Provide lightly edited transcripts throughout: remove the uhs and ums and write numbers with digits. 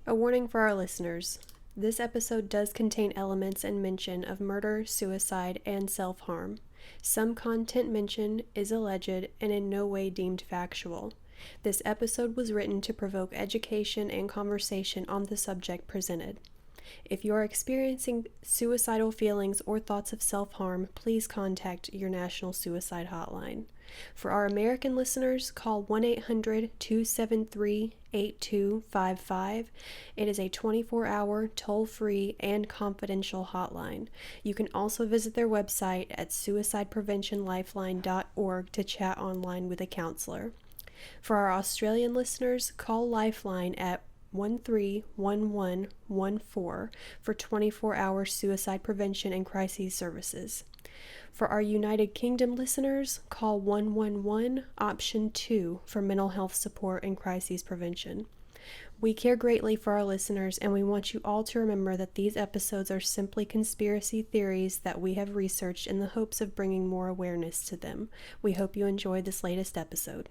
A warning for our listeners. This episode does contain elements and mention of murder, suicide, and self-harm. Some content mentioned is alleged and in no way deemed factual. This episode was written to provoke education and conversation on the subject presented. If you are experiencing suicidal feelings or thoughts of self-harm, please contact your National Suicide Hotline. For our American listeners, call 1-800-273-8255. It is a 24-hour, toll-free, and confidential hotline. You can also visit their website at suicidepreventionlifeline.org to chat online with a counselor. For our Australian listeners, call Lifeline at 131114 for 24-hour suicide prevention and crises services. For our United Kingdom listeners, call 111 option 2 for mental health support and crises prevention. We care greatly for our listeners, and we want you all to remember that these episodes are simply conspiracy theories that we have researched in the hopes of bringing more awareness to them. We hope you enjoy this latest episode.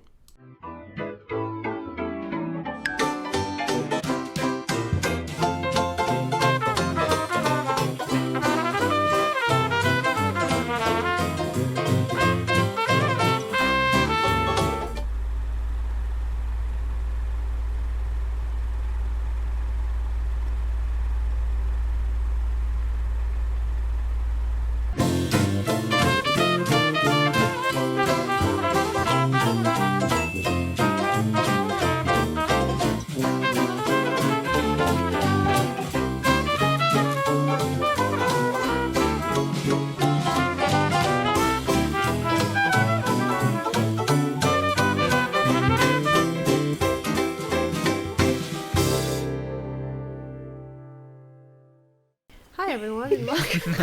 Hi everyone, and welcome.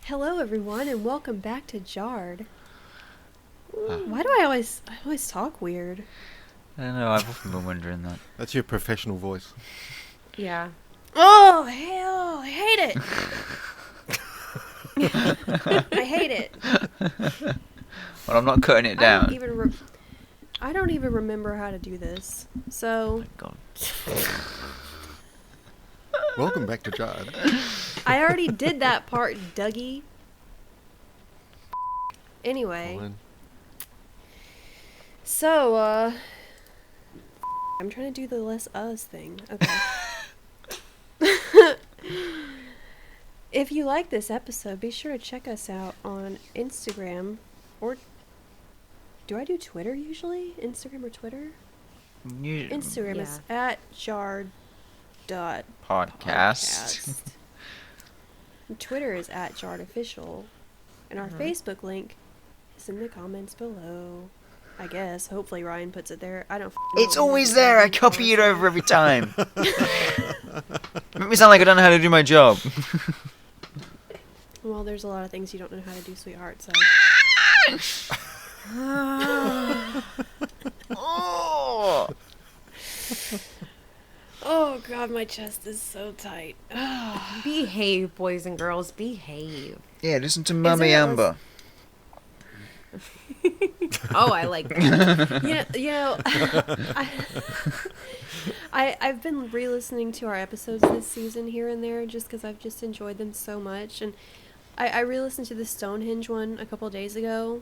Hello everyone, and welcome back to Jarred. Why do I always talk weird? I don't know, I've often been wondering that. That's your professional voice. Yeah. Oh hell, I hate it. I hate it. Well, I'm not cutting it down. I don't even remember how to do this. So. God. Welcome back to Jarred. I already did that part, Dougie. Anyway. Fine. So, I'm trying to do the less us thing. Okay. If you like this episode, be sure to check us out on Instagram, or do I do Twitter usually? Instagram or Twitter? Instagram is at jar.podcast. Twitter is at jarredofficial. And our Facebook link is in the comments below. I guess. Hopefully Ryan puts it there. I don't know. It's always there. I copy it over every time. Make me sound like I don't know how to do my job. Well, there's a lot of things you don't know how to do, sweetheart, so. Oh god, my chest is so tight. Behave, boys and girls, behave. Yeah, listen to Mummy Amber. Oh, I like that. I've been re-listening to our episodes this season here and there just because I've just enjoyed them so much, and I re-listened to the Stonehenge one a couple days ago,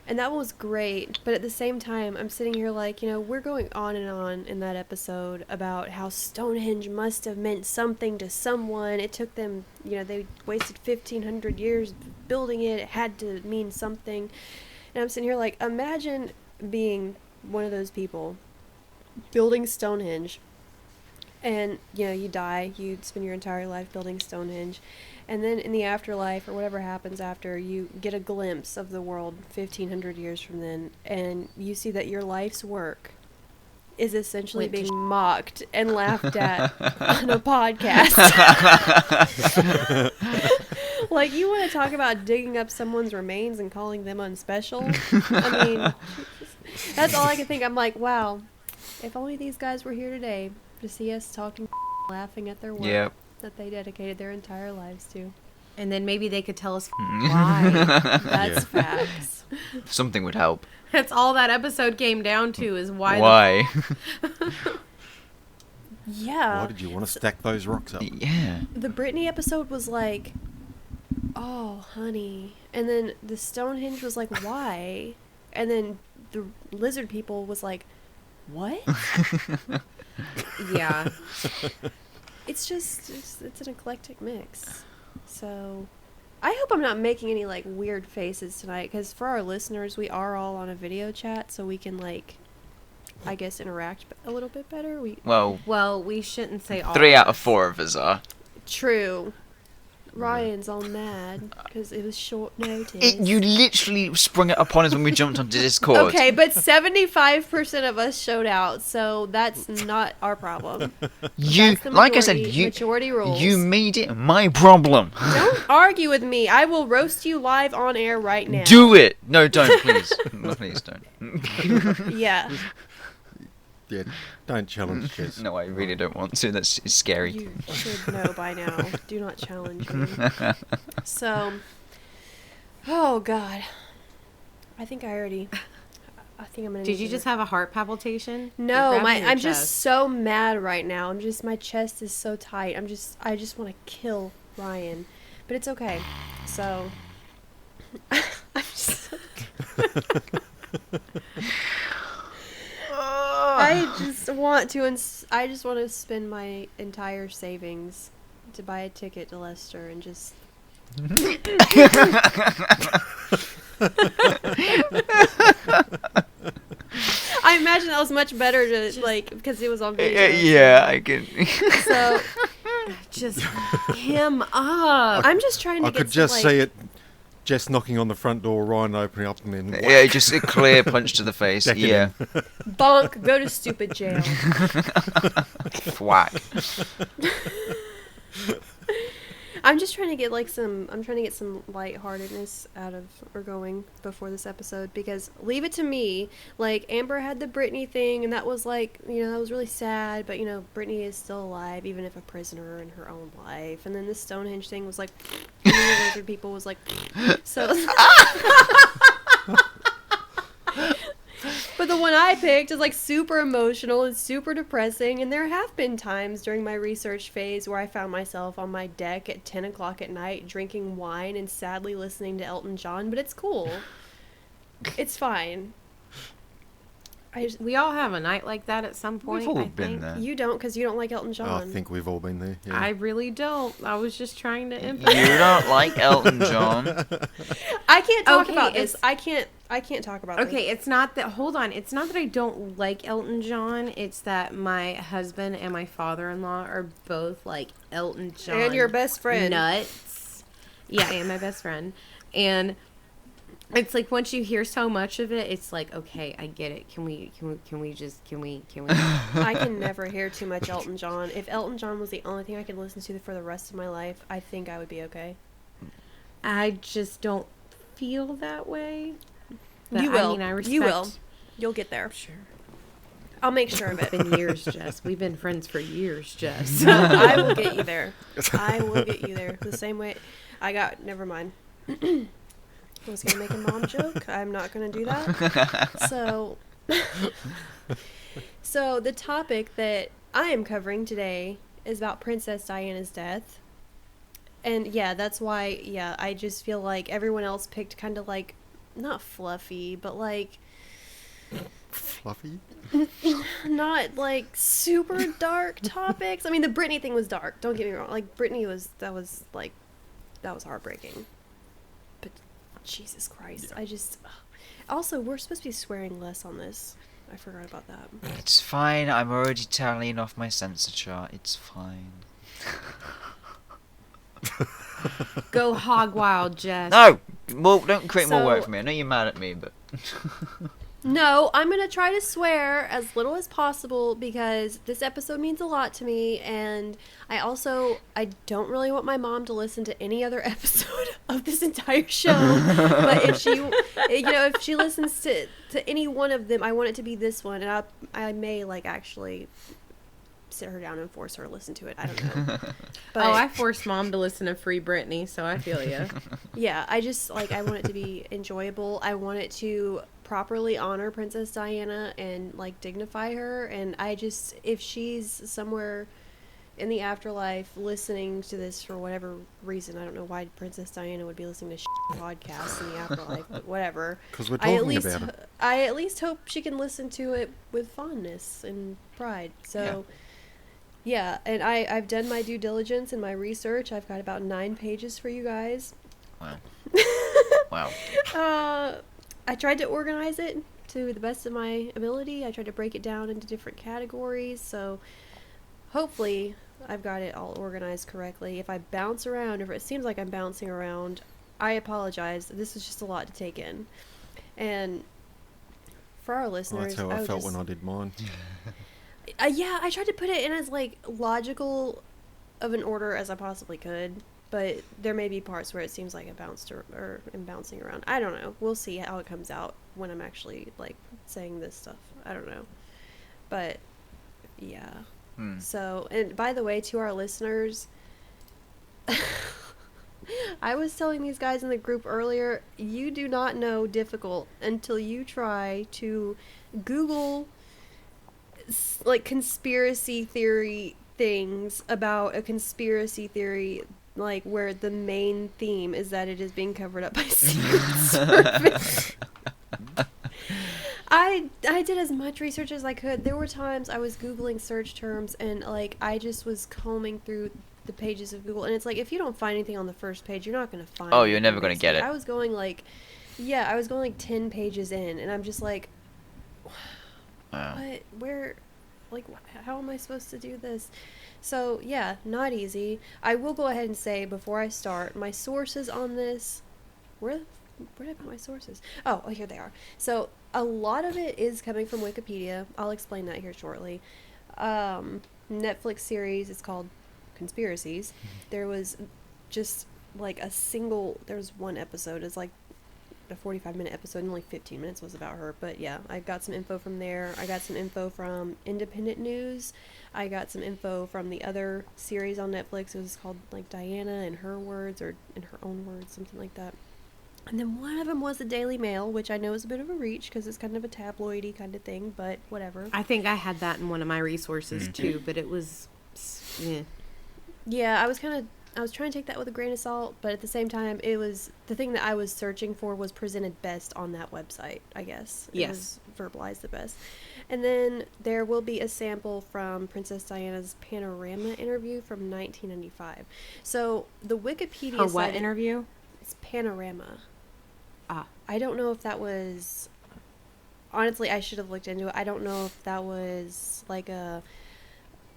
and that one was great, but at the same time, I'm sitting here like, we're going on and on in that episode about how Stonehenge must have meant something to someone. It took them, they wasted 1,500 years building it. It had to mean something. And I'm sitting here like, imagine being one of those people building Stonehenge, and, you die, you spend your entire life building Stonehenge, and then in the afterlife, or whatever happens after, you get a glimpse of the world 1,500 years from then, and you see that your life's work is essentially being mocked and laughed at on a podcast. Like, you want to talk about digging up someone's remains and calling them unspecial? I mean, that's all I can think. I'm like, wow, if only these guys were here today to see us talking, laughing at their work that they dedicated their entire lives to. And then maybe they could tell us why. That's facts. Something would help. That's all that episode came down to is why. Why? Yeah. Why did you want to stack those rocks up? Yeah. The Britney episode was like, oh, honey. And then the Stonehenge was like, why? And then the lizard people was like, what? Yeah. It's an eclectic mix. So I hope I'm not making any like weird faces tonight, because for our listeners, we are all on a video chat, so we can like, I guess, interact a little bit better. Well, we shouldn't say all. 3 out of 4 of us are. True. Ryan's all mad because it was short notice. You literally sprung it upon us when we jumped onto Discord. Okay, but 75% of us showed out, so that's not our problem. You, like I said, majority rules. you made it my problem. Don't argue with me. I will roast you live on air right now. Do it. No, don't, please. Please don't. Yeah. Yeah, don't challenge Jess. No, I really don't want to. That's it's scary. You should know by now. Do not challenge me. So, oh God, I think I'm gonna. Did you just have a heart palpitation? No, I'm just so mad right now. My chest is so tight. I just want to kill Ryan, but it's okay. So, I'm just. I just want to spend my entire savings to buy a ticket to Leicester and just. I imagine that was much better to like because it was on video. Yeah, I can. So just him up. I'm just trying to. I could just see it. Jess knocking on the front door, Ryan opening up, and then Yeah, just a clear punch to the face. Deck it Yeah. bonk, go to stupid jail. Whack. I'm just trying to get some lightheartedness out of or going before this episode, because leave it to me. Like Amber had the Britney thing, and that was like, that was really sad, but Britney is still alive, even if a prisoner in her own life. And then the Stonehenge thing was like, and then the lizard people was like, so. But the one I picked is like super emotional and super depressing, and there have been times during my research phase where I found myself on my deck at 10 o'clock at night drinking wine and sadly listening to Elton John, but it's cool. It's fine. We all have a night like that at some point. We've all I been think. there. You don't, because you don't like Elton John. I think we've all been there. Yeah. I really don't. I was just trying to You empathize. don't like Elton John. I can't talk Okay, about this. I can't talk about this. Okay, it's not that. Hold on. It's not that I don't like Elton John. It's that my husband and my father-in-law are both like Elton John. And your best friend. Nuts. Yeah, and my best friend. And it's like once you hear so much of it, it's like, okay, I get it. Can we? I can never hear too much Elton John. If Elton John was the only thing I could listen to for the rest of my life, I think I would be okay. I just don't feel that way. But, You will. I mean, I respect. You will. You'll get there. Sure. I'll make sure of It's it. been years, Jess. We've been friends for years, Jess. I will get you there. I will get you there. The same way never mind. I was going to make a mom joke. I'm not going to do that. So the topic that I am covering today is about Princess Diana's death. And yeah, that's why, I just feel like everyone else picked kind of like, not fluffy, but like... Fluffy? Not like super dark topics. I mean, the Britney thing was dark. Don't get me wrong. Like Britney that was heartbreaking. But Jesus Christ, I just. Also, we're supposed to be swearing less on this. I forgot about that. It's fine. I'm already tallying off my censor chart. It's fine. Go hog wild, Jess. No! Well, don't create more So- work for me. I know you're mad at me, but... No, I'm gonna try to swear as little as possible because this episode means a lot to me, and I don't really want my mom to listen to any other episode of this entire show. But if she listens to any one of them, I want it to be this one, and I may like actually sit her down and force her to listen to it. I don't know. Oh, I forced Mom to listen to Free Britney, so I feel you. Yeah, I just, like, I want it to be enjoyable. I want it to properly honor Princess Diana and, like, dignify her. And I just, if she's somewhere in the afterlife listening to this for whatever reason, I don't know why Princess Diana would be listening to podcasts in the afterlife, but whatever. Because we're talking about it. I at least hope she can listen to it with fondness and pride. So, yeah, and I've done my due diligence and my research. I've got about 9 pages for you guys. Wow. Wow. I tried to organize it to the best of my ability. I tried to break it down into different categories, so hopefully I've got it all organized correctly. If I bounce around, if it seems like I'm bouncing around, I apologize. This is just a lot to take in. And for our listeners, that's how I felt when I did mine. yeah, I tried to put it in as, like, logical of an order as I possibly could, but there may be parts where it seems like I am bouncing around. I don't know. We'll see how it comes out when I'm actually, like, saying this stuff. I don't know. But yeah. So, and by the way, to our listeners, I was telling these guys in the group earlier, you do not know difficult until you try to Google, like, conspiracy theory things about a conspiracy theory, like, where the main theme is that it is being covered up by Secret Service. I did as much research as I could. There were times I was Googling search terms and, like, I just was combing through the pages of Google, and it's like, if you don't find anything on the first page, you're not going to find Oh, you're never going to get it. I was going, like, 10 pages in, and I'm just like, what? Where? Like, how am I supposed to do this? So, yeah, not easy. I will go ahead and say, before I start, my sources on this, where did I put my sources? Oh, here they are. So, a lot of it is coming from Wikipedia. I'll explain that here shortly. Netflix series, it's called Conspiracies. There was just, like, there was one episode. It's like a 45-minute episode, and only 15 minutes was about her. But yeah, I got some info from there. I got some info from Independent News. I got some info from the other series on Netflix. It was called, like, Diana in Her Words, or In Her Own Words, something like that. And then one of them was the Daily Mail, which I know is a bit of a reach because it's kind of a tabloidy kind of thing, but whatever. I think I had that in one of my resources too, but it was, Yeah, I was trying to take that with a grain of salt, but at the same time, it was, the thing that I was searching for was presented best on that website, I guess. It was verbalized the best. And then there will be a sample from Princess Diana's Panorama interview from 1995. So the Wikipedia Her what interview? It's Panorama. Ah. I don't know if that was, honestly, I should have looked into it. I don't know if that was like a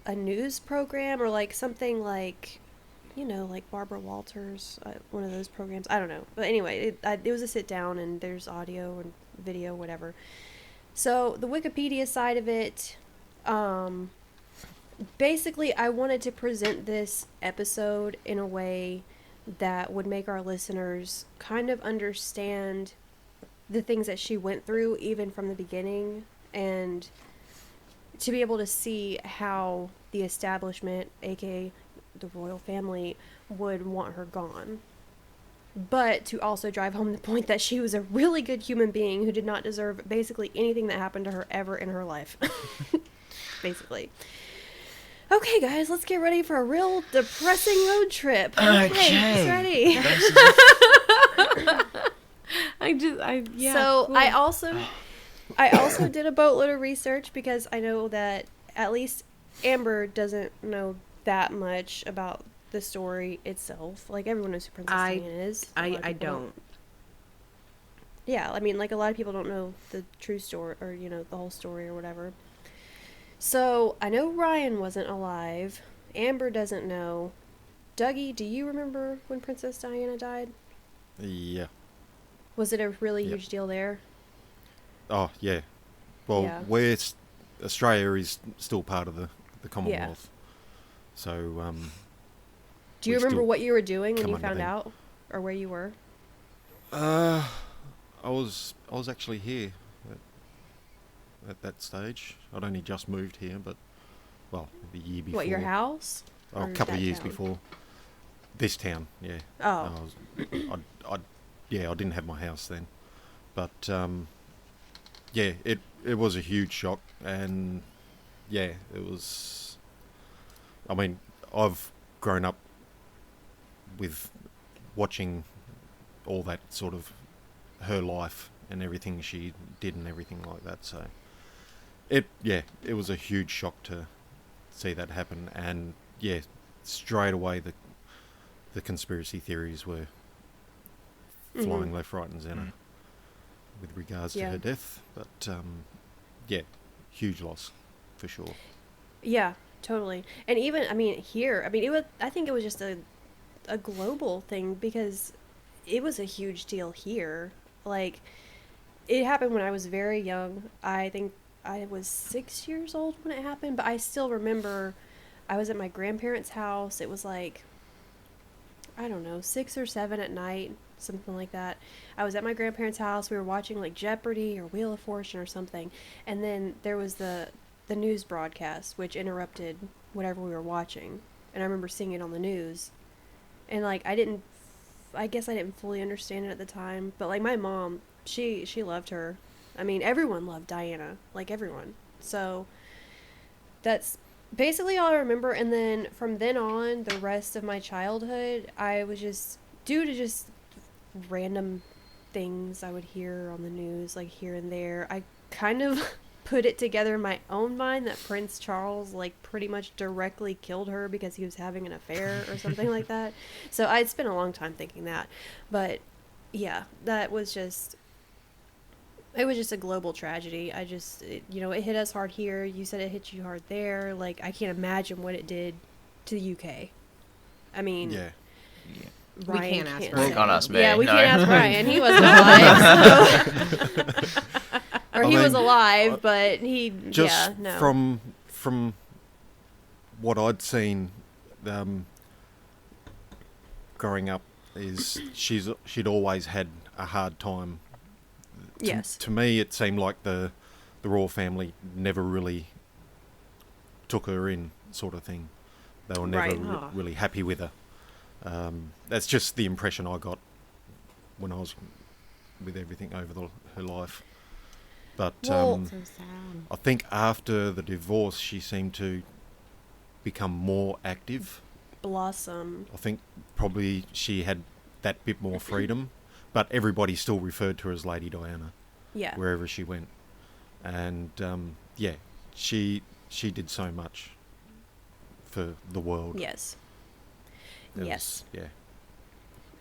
news program or like something like, you know, like Barbara Walters, one of those programs. I don't know. But anyway, it was a sit down and there's audio and video, whatever. So the Wikipedia side of it, basically I wanted to present this episode in a way that would make our listeners kind of understand the things that she went through even from the beginning, and to be able to see how the establishment, aka the royal family, would want her gone. But to also drive home the point that she was a really good human being who did not deserve basically anything that happened to her ever in her life. Basically. Okay, guys, let's get ready for a real depressing road trip. Okay, who's ready? So, cool. I also did a boatload of research because I know that at least Amber doesn't know that much about the story itself. Like, everyone knows who Princess Diana is. I don't. Yeah, I mean, like, a lot of people don't know the true story, or, you know, the whole story or whatever. So, I know Ryan wasn't alive. Amber doesn't know. Dougie, do you remember when Princess Diana died? Yeah. Was it a really huge deal there? Oh, yeah. Well, Australia is still part of the Commonwealth. Yeah. So, do you remember what you were doing when you found out? Or where you were? I was actually here at that stage. I'd only just moved here, but well, the year before. What, your house? Oh, a couple of years before. This town, yeah. Oh. I didn't have my house then. But, yeah, it was a huge shock. And, yeah, it was... I mean, I've grown up with watching all that sort of her life and everything she did and everything like that. So, it was a huge shock to see that happen. And, yeah, straight away the conspiracy theories were flying left, right and centre with regards to her death. But, yeah, huge loss for sure. Yeah, totally. And even, I mean, here, I mean, I think it was just a global thing because it was a huge deal here. Like, it happened when I was very young. I think I was 6 years old when it happened, but I still remember I was at my grandparents' house. It was like, I don't know, 6 or 7 at night, something like that. I was at my grandparents' house. We were watching like Jeopardy or Wheel of Fortune or something. And then there was the news broadcast, which interrupted whatever we were watching. And I remember seeing it on the news. And like, I guess I didn't fully understand it at the time. But like my mom, she loved her. I mean, everyone loved Diana. Like everyone. So that's basically all I remember. And then from then on, the rest of my childhood, I was just, due to just random things I would hear on the news, like here and there, I kind of put it together in my own mind that Prince Charles like pretty much directly killed her because he was having an affair or something like that. So I'd spent a long time thinking that. But yeah, that was just... It was just a global tragedy. It hit us hard here. You said it hit you hard there. Like, I can't imagine what it did to the UK. I mean... Yeah. Ryan we can't ask Ryan. Can't ask me. Yeah, we no. can't ask Ryan. He wasn't alive. So. Or he was alive, but he... Just no. From what I'd seen growing up is she'd always had a hard time. Yes. To me, it seemed like the royal family never really took her in, sort of thing. They were never really happy with her. That's just the impression I got when I was with everything over her life. But so sad. I think after the divorce, she seemed to become more active. Blossom. I think probably she had that bit more freedom. But everybody still referred to her as Lady Diana, wherever she went, and she did so much for the world. Yes. Yeah.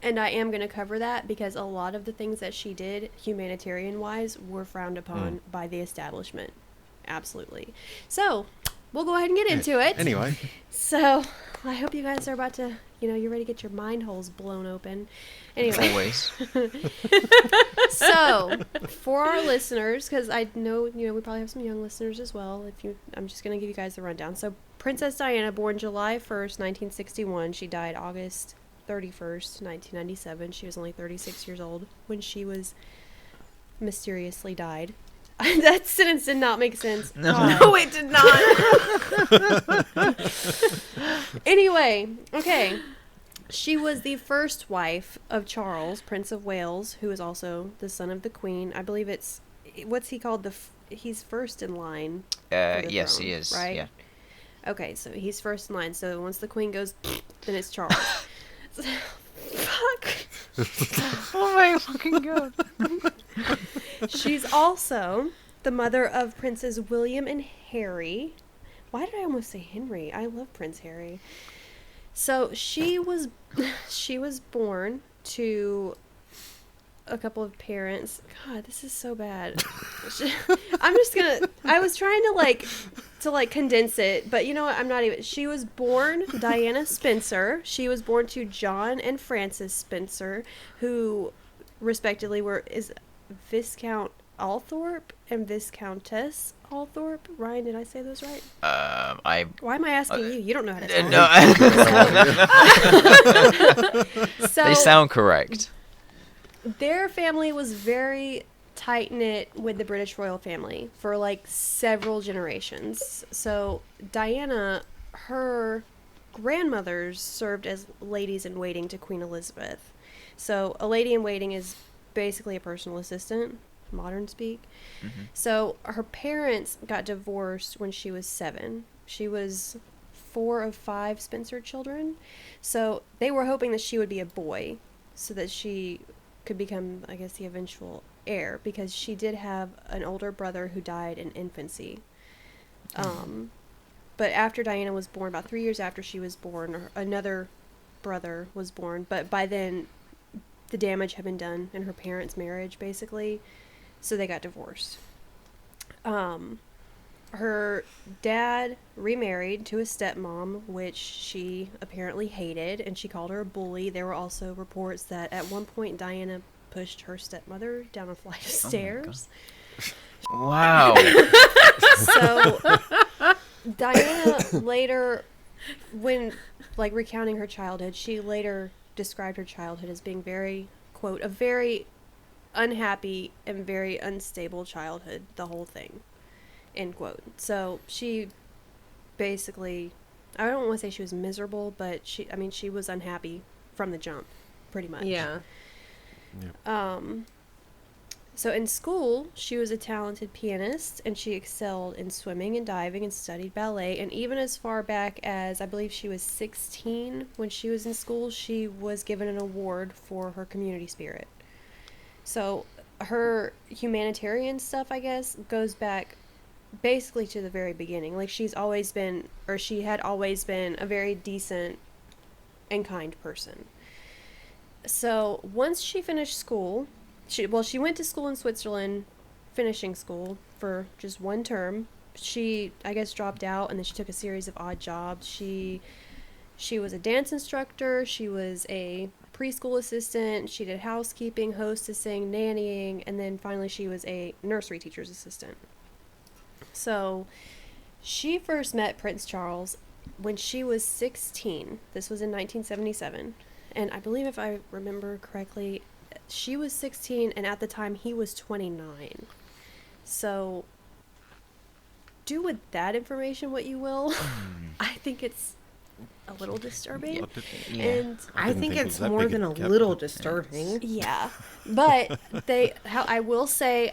And I am going to cover that because a lot of the things that she did, humanitarian-wise, were frowned upon by the establishment. Absolutely. So, we'll go ahead and get into it. Anyway. So, I hope you guys are about to, you're ready to get your mind holes blown open. Anyway. Always. So, for our listeners, because I know, we probably have some young listeners as well. I'm just going to give you guys the rundown. So, Princess Diana, born July 1st, 1961. She died August 31st, 1997. She was only 36 years old when she was mysteriously died. That sentence did not make sense. No, it did not. Anyway, okay. She was the first wife of Charles, Prince of Wales, who is also the son of the Queen. I believe what's he called? He's first in line. Yes, throne, he is. Right? Yeah. Okay, so he's first in line. So once the Queen goes, then it's Charles. Fuck. Oh my fucking god. She's also the mother of Princes William and Harry. Why did I almost say Henry? I love Prince Harry. So she was born to a couple of parents. God, this is so bad. I was trying to condense it, but you know what? I'm not even. She was born Diana Spencer. She was born to John and Frances Spencer, who respectively is Viscount Althorpe and Viscountess Althorpe. Ryan, did I say those right? Why am I asking you? You don't know how to say No. So, they sound correct. Their family was very tight-knit with the British royal family for like several generations. So Diana, her grandmothers served as ladies-in-waiting to Queen Elizabeth. So a lady-in-waiting is basically a personal assistant, modern speak. Mm-hmm. So her parents got divorced when she was 7. She was 4 of 5 Spencer children. So they were hoping that she would be a boy so that she could become, I guess, the eventual heir, because she did have an older brother who died in infancy. But after Diana was born, about 3 years after she was born, another brother was born. But by then, the damage had been done in her parents' marriage, basically. So they got divorced. Her dad remarried to a stepmom, which she apparently hated, and she called her a bully. There were also reports that at one point Diana pushed her stepmother down a flight of stairs. Wow. So Diana later, when like recounting her childhood, she later described her childhood as being very, quote, a very unhappy and very unstable childhood, the whole thing, end quote. So she basically, I don't want to say she was miserable, but she was unhappy from the jump, pretty much. Yeah. So in school, she was a talented pianist, and she excelled in swimming and diving and studied ballet. And even as far back as, I believe she was 16 when she was in school, she was given an award for her community spirit. So her humanitarian stuff, I guess, goes back basically to the very beginning. Like, she had always been a very decent and kind person. So once she finished school, she went to school in Switzerland, finishing school for just one term. She, I guess, dropped out, and then she took a series of odd jobs. She was a dance instructor. She was a preschool assistant. She did housekeeping, hostessing, nannying, and then finally she was a nursery teacher's assistant. So she first met Prince Charles when she was 16. This was in 1977. And I believe, if I remember correctly, she was 16, and at the time he was 29. So do with that information what you will. I think it's a little disturbing. Yeah. And I think it's more than a little disturbing. yeah, but I will say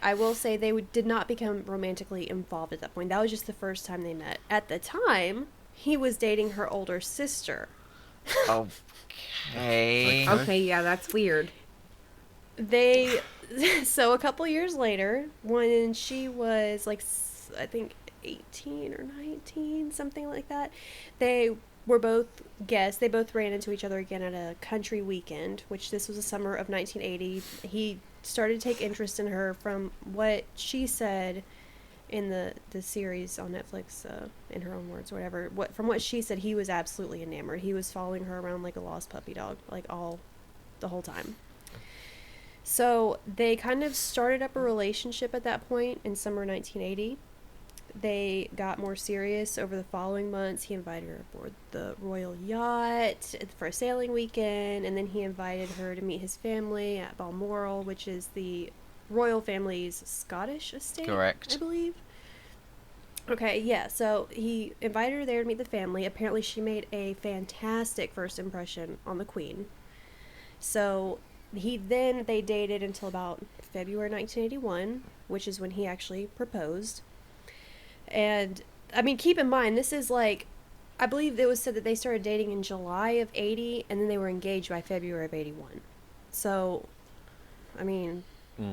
they did not become romantically involved at that point. That was just the first time they met. At the time, he was dating her older sister. Okay. Okay, yeah, that's weird. So a couple years later, when she was like, I think 18 or 19, something like that, they were both guests. They both ran into each other again at a country weekend, which this was the summer of 1980. He started to take interest in her, from what she said in the series on Netflix, in her own words or whatever. From what she said, he was absolutely enamored. He was following her around like a lost puppy dog, like the whole time. So they kind of started up a relationship at that point in summer 1980. They got more serious over the following months. He invited her aboard the royal yacht for a sailing weekend, and then he invited her to meet his family at Balmoral, which is the royal family's Scottish estate. Correct. I believe. Okay, yeah, so he invited her there to meet the family. Apparently she made a fantastic first impression on the Queen. So they dated until about February 1981, which is when he actually proposed. And, I mean, keep in mind, this is like, I believe it was said that they started dating in July of 80, and then they were engaged by February of 81. So, I mean,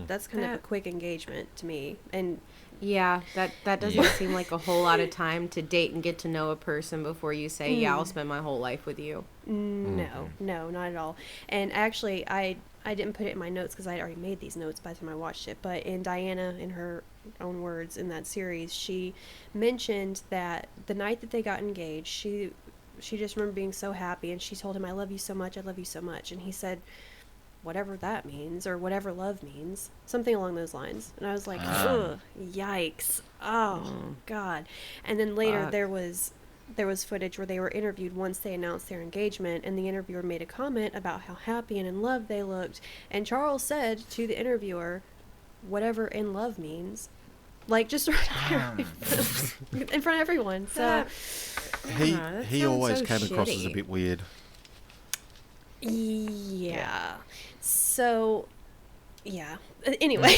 that's kind of a quick engagement to me. And yeah, that doesn't seem like a whole lot of time to date and get to know a person before you say, yeah, I'll spend my whole life with you. No, not at all. And actually, I didn't put it in my notes because I had already made these notes by the time I watched it. But in Diana, in her own words in that series, she mentioned that the night that they got engaged, she just remembered being so happy, and she told him, I love you so much, I love you so much. And he said, whatever that means, or whatever love means, something along those lines. And I was like, ugh, yikes, oh God. And then later there was footage where they were interviewed once they announced their engagement, and the interviewer made a comment about how happy and in love they looked, and Charles said to the interviewer, whatever in love means. Like, just right there in front of everyone. So He always so came across as a shitty. bit weird. yeah. So yeah. Anyway.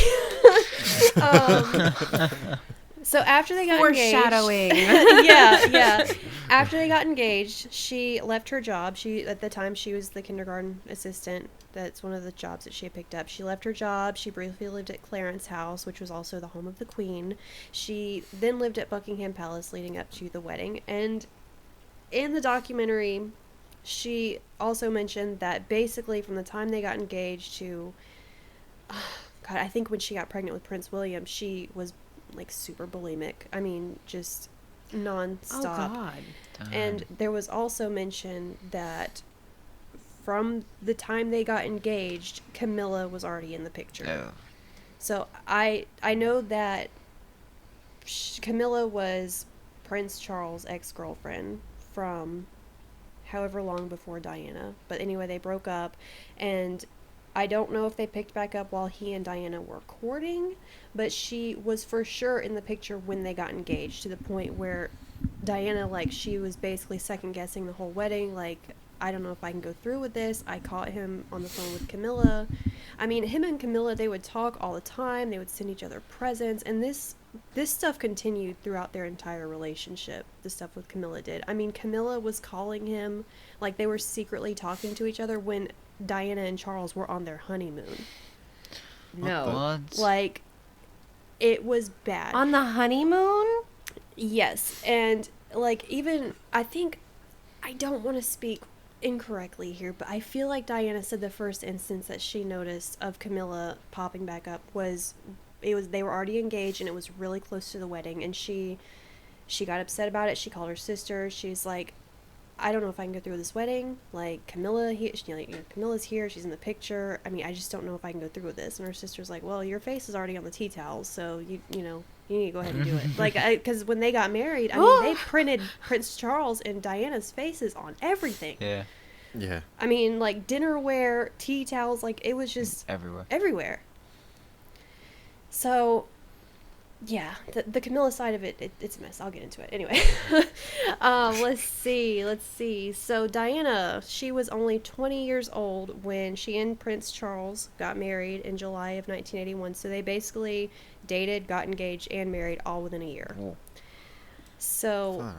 So after they got Foreshadowing. engaged, yeah. After they got engaged, she left her job. At the time she was the kindergarten assistant. That's one of the jobs that she had picked up. She left her job. She briefly lived at Clarence's house, which was also the home of the Queen. She then lived at Buckingham Palace leading up to the wedding. And in the documentary, she also mentioned that basically from the time they got engaged to, God, I think when she got pregnant with Prince William, she was like super bulimic. I mean, just non-stop. Oh, God. And there was also mention that from the time they got engaged, Camilla was already in the picture. Oh. So I know that Camilla was Prince Charles' ex-girlfriend from however long before Diana. But anyway, they broke up, and I don't know if they picked back up while he and Diana were courting, but she was for sure in the picture when they got engaged, to the point where Diana, like, she was basically second-guessing the whole wedding, like, I don't know if I can go through with this. I caught him on the phone with Camilla. I mean, him and Camilla, they would talk all the time. They would send each other presents, and this stuff continued throughout their entire relationship. The stuff with Camilla did. I mean, Camilla was calling him, like, they were secretly talking to each other when Diana and Charles were on their honeymoon. No. What? Like, it was bad. On the honeymoon? Yes, and, like, even, I think, I don't want to speak incorrectly here, but I feel like Diana said the first instance that she noticed of Camilla popping back up was they were already engaged and it was really close to the wedding, and she got upset about it. She called her sister. She's like, I don't know if I can go through with this wedding. Like, Camilla's here. She's in the picture. I mean, I just don't know if I can go through with this. And her sister's like, well, your face is already on the tea towels, so you need to go ahead and do it. Like, because when they got married, I mean, they printed Prince Charles and Diana's faces on everything. Yeah. Yeah. I mean, like, dinnerware, tea towels, like, it was just everywhere. So, yeah, the Camilla side of it's a mess. I'll get into it. Anyway, let's see. So, Diana, she was only 20 years old when she and Prince Charles got married in July of 1981. So, they basically dated, got engaged, and married all within a year. Oh. So, All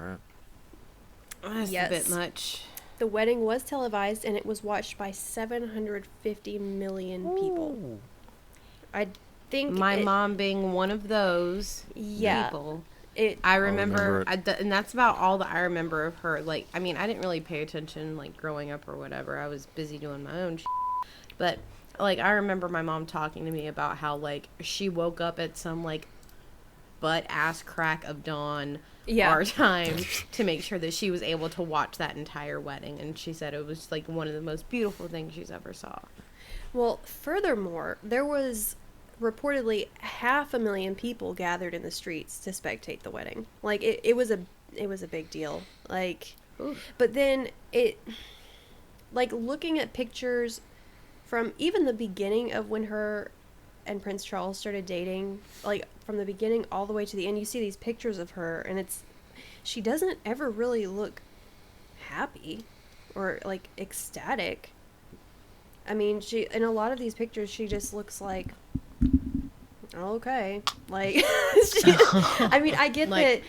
right. That's a bit much. The wedding was televised, and it was watched by 750 million people. I think my mom being one of those people. I remember and that's about all that I remember of her. Like, I mean, I didn't really pay attention, like, growing up or whatever. I was busy doing my own shit. But, like, I remember my mom talking to me about how, like, she woke up at some, like, butt-ass crack of dawn our time to make sure that she was able to watch that entire wedding. And she said it was, like, one of the most beautiful things she's ever saw. Well, furthermore, there was reportedly 500,000 people gathered in the streets to spectate the wedding. Like, it was a big deal. Like, oof. But then like, looking at pictures from even the beginning of when her and Prince Charles started dating, like, from the beginning all the way to the end, you see these pictures of her, and she doesn't ever really look happy or, like, ecstatic. I mean, in a lot of these pictures, she just looks like, okay, like, I mean, I get like,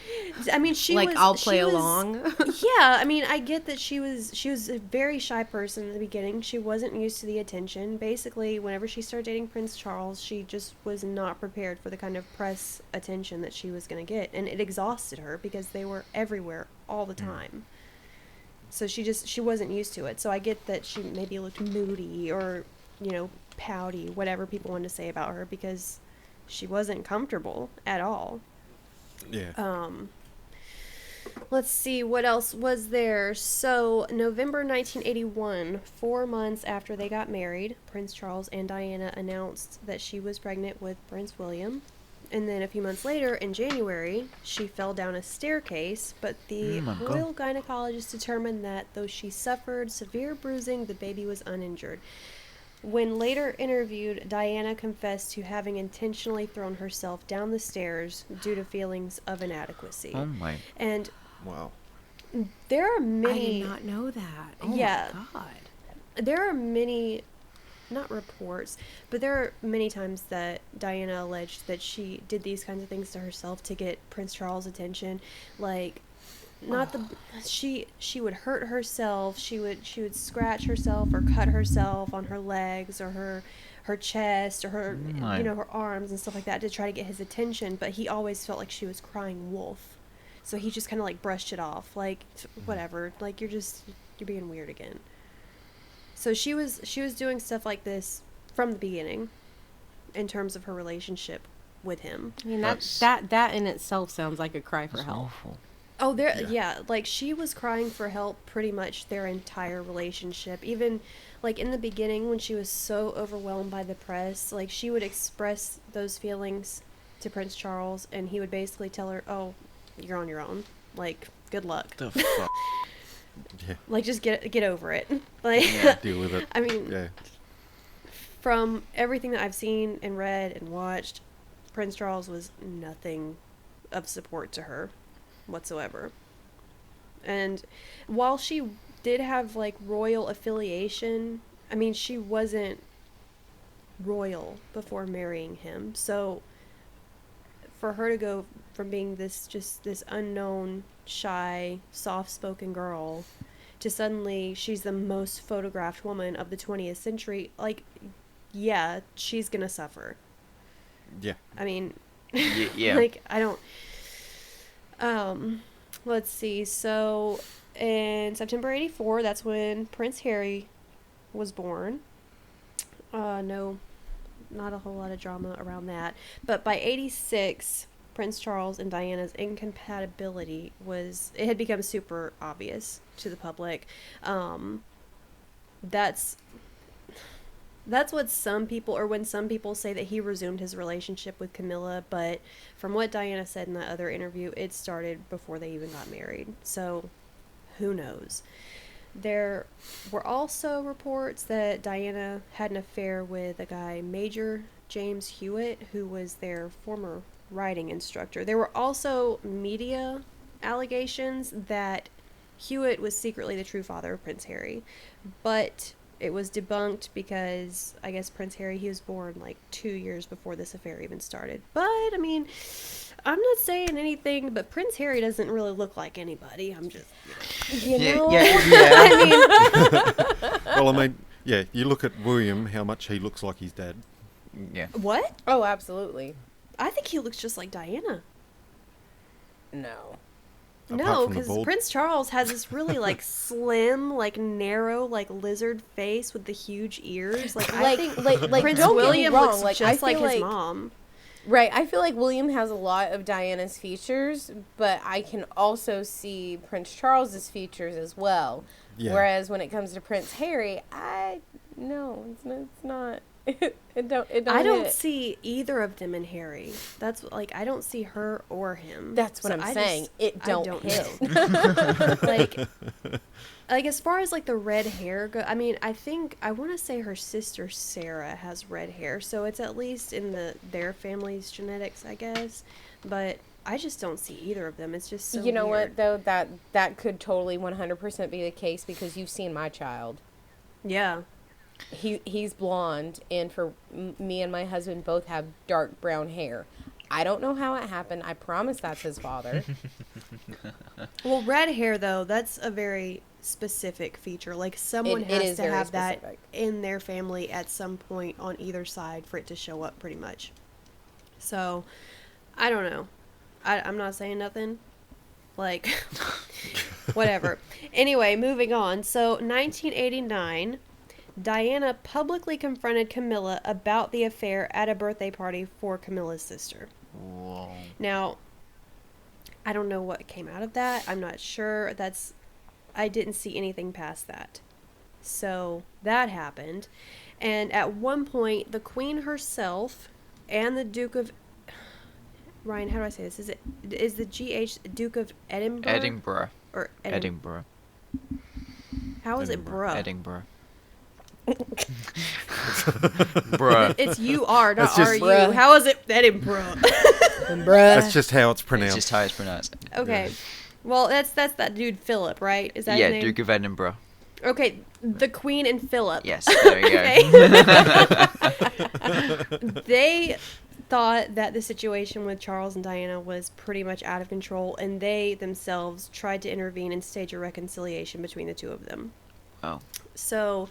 that. I mean, I'll play along. Yeah, I mean, I get that she was a very shy person in the beginning. She wasn't used to the attention. Basically, whenever she started dating Prince Charles, she just was not prepared for the kind of press attention that she was going to get, and it exhausted her because they were everywhere all the time. So she wasn't used to it. So I get that she maybe looked moody or, pouty, whatever people wanted to say about her, because she wasn't comfortable at all. Yeah. Let's see, what else was there? So, November 1981, 4 months after they got married, Prince Charles and Diana announced that she was pregnant with Prince William. And then a few months later, in January, she fell down a staircase, but the royal gynecologist determined that though she suffered severe bruising, the baby was uninjured. When later interviewed, Diana confessed to having intentionally thrown herself down the stairs due to feelings of inadequacy. Oh my. And Wow. there are many... I did not know that. Oh yeah, my God. There are many, not reports, but there are many times that Diana alleged that she did these kinds of things to herself to get Prince Charles' attention. Like, she would hurt herself. She would scratch herself or cut herself on her legs or her chest or her her arms and stuff like that to try to get his attention. But he always felt like she was crying wolf, so he just kind of like brushed it off, like whatever. Like you're being weird again. So she was doing stuff like this from the beginning, in terms of her relationship with him. I mean that in itself sounds like a cry for help. Awful. Oh, like she was crying for help pretty much their entire relationship. Even like in the beginning when she was so overwhelmed by the press, like she would express those feelings to Prince Charles and he would basically tell her, "Oh, you're on your own. Like, good luck." The fuck? Yeah. Like just get over it. Like deal with it. I mean, from everything that I've seen and read and watched, Prince Charles was nothing of support to her whatsoever. And while she did have like royal affiliation, I mean, she wasn't royal before marrying him. So for her to go from being this unknown, shy, soft-spoken girl to suddenly she's the most photographed woman of the 20th century, like, yeah, she's gonna suffer. Yeah. I mean, Yeah. like, I don't... let's see. So, in September 1984, that's when Prince Harry was born. No, not a whole lot of drama around that. But by 1986, Prince Charles and Diana's incompatibility had become super obvious to the public. That's what some people, or when some people say that he resumed his relationship with Camilla, but from what Diana said in that other interview, it started before they even got married. So, who knows? There were also reports that Diana had an affair with a guy, Major James Wyett, who was their former riding instructor. There were also media allegations that Wyett was secretly the true father of Prince Harry, but it was debunked because I guess Prince Harry, he was born like 2 years before this affair even started. But, I mean, I'm not saying anything, but Prince Harry doesn't really look like anybody. I'm just, you know? Yeah. I mean... Well, I mean, yeah, you look at William, how much he looks like his dad. Yeah. What? Oh, absolutely. I think he looks just like Diana. No. No, because Prince Charles has this really, like, slim, like, narrow, like, lizard face with the huge ears. Like I think Prince William looks just like his mom. Right. I feel like William has a lot of Diana's features, but I can also see Prince Charles's features as well. Yeah. Whereas when it comes to Prince Harry, it's not. I don't see either of them in Harry. That's like I don't see her or him. That's what I'm saying. I don't hit. like as far as like the red hair go, I mean, I want to say her sister Sarah has red hair, so it's at least in their family's genetics, I guess. But I just don't see either of them. It's just so you know weird. what though, that could totally 100% be the case because you've seen my child. Yeah. He's blonde, and for me and my husband both have dark brown hair. I don't know how it happened. I promise that's his father. Well, red hair, though, that's a very specific feature. Like, someone has to have that in their family at some point on either side for it to show up, pretty much. So, I don't know. I'm not saying nothing. Like, whatever. Anyway, moving on. So, 1989... Diana publicly confronted Camilla about the affair at a birthday party for Camilla's sister. Whoa. Now, I don't know what came out of that. I'm not sure. I didn't see anything past that. So, that happened. And at one point, the Queen herself and the Duke of... Ryan, how do I say this? Is the GH Duke of Edinburgh? Edinburgh. Or Edinburgh. How is it, bruh? Edinburgh. Bruh. It's you-are, not It's just- are-you. Bruh. How is it that in bruh? Bruh. That's just how it's It's pronounced. just how it's pronounced. Okay. Well, that's that dude Philip, right? Is that his Yeah, name? Duke of Edinburgh. Okay, the Queen and Philip. Yes, there you go. They thought that the situation with Charles and Diana was pretty much out of control, and they themselves tried to intervene and stage a reconciliation between the two of them. Oh. So,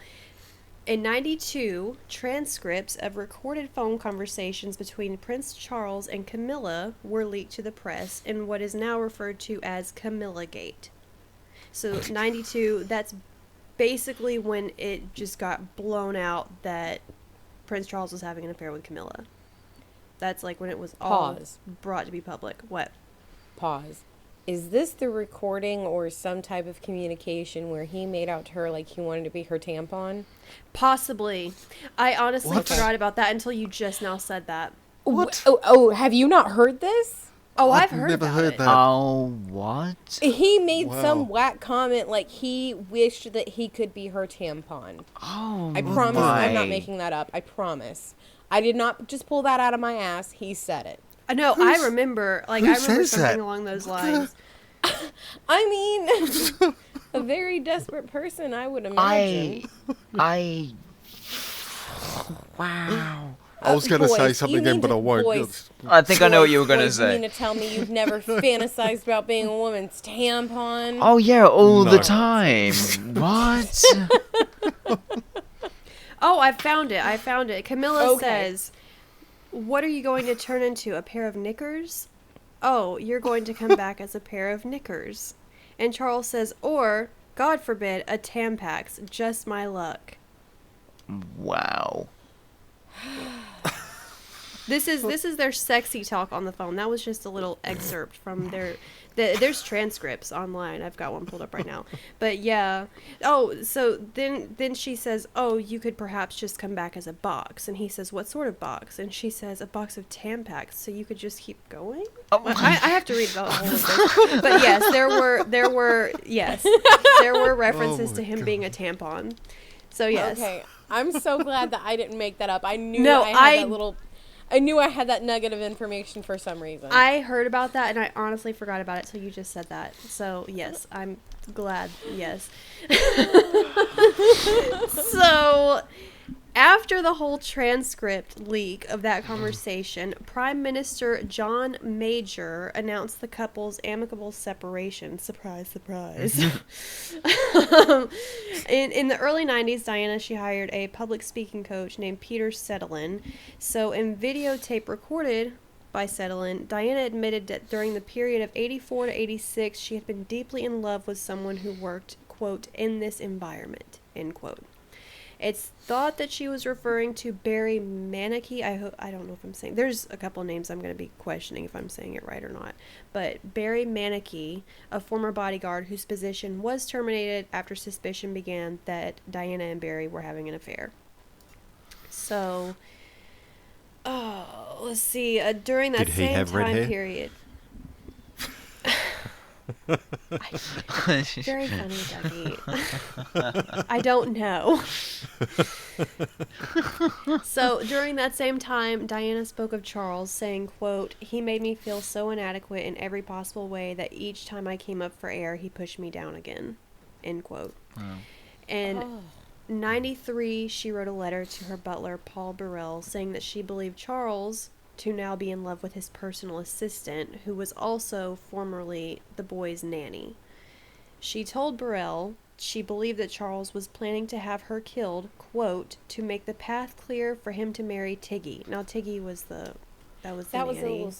in 92, transcripts of recorded phone conversations between Prince Charles and Camilla were leaked to the press in what is now referred to as Camilla-gate. So, 92, that's basically when it just got blown out that Prince Charles was having an affair with Camilla. That's like when it was all Pause. brought to be public. What? Pause. Is this the recording or some type of communication where he made out to her like he wanted to be her tampon? Possibly. I honestly What? forgot about that until you just now said that. What? Oh, have you not heard this? Oh, I've I've heard never about heard it. that. Oh, what? He made Wow. some whack comment like he wished that he could be her tampon. Oh, I promise I'm not my. making that up. I promise. I did not just pull that out of my ass. He said it. No, I remember. Like, who I remember says something that? along those lines. I mean, a very desperate person, I would imagine. Wow. I was going to say Boys, something you then, need but I to- won't. boys. I think I know what you were going to Boys, You say. mean to tell me you've never fantasized about being a woman's tampon? Oh, yeah, all the No. time. What? Oh, I found it. Camilla Okay. says, "What are you going to turn into? A pair of knickers? Oh, you're going to come back as a pair of knickers." And Charles says, "Or, God forbid, a Tampax. Just my luck." Wow. This is their sexy talk on the phone. That was just a little excerpt from there's transcripts online. I've got one pulled up right now. But yeah. Oh, so then she says, "Oh, you could perhaps just come back as a box." And he says, "What sort of box?" And she says, "A box of Tampax, so you could just keep going?" Oh, I have to read the whole of this. But yes, there were references Oh to my him God. being a tampon. So yes. Okay, I'm so glad that I didn't make that up. I knew No, I knew I had that nugget of information for some reason. I heard about that, and I honestly forgot about it till you just said that. So, yes, I'm glad. Yes. So, after the whole transcript leak of that conversation, Prime Minister John Major announced the couple's amicable separation. Surprise, surprise. In the early 90s, Diana, she hired a public speaking coach named Peter Settlein. So in videotape recorded by Settlein, Diana admitted that during the period of 84 to 86, she had been deeply in love with someone who worked, quote, in this environment, end quote. It's thought that she was referring to Barry Maneke. I don't know if I'm saying... There's a couple of names I'm going to be questioning if I'm saying it right or not. But Barry Maneke, a former bodyguard whose position was terminated after suspicion began that Diana and Barry were having an affair. So... Oh, let's see. During that Did he same have red time hair? period... Very funny, Dougie. I don't know. So, during that same time, Diana spoke of Charles, saying, quote, "He made me feel so inadequate in every possible way that each time I came up for air, he pushed me down again." End quote. Wow. And 93, she wrote a letter to her butler, Paul Burrell, saying that she believed Charles to now be in love with his personal assistant, who was also formerly the boy's nanny. She told Burrell she believed that Charles was planning to have her killed, quote, "to make the path clear for him to marry Tiggy." Now, Tiggy was the nanny.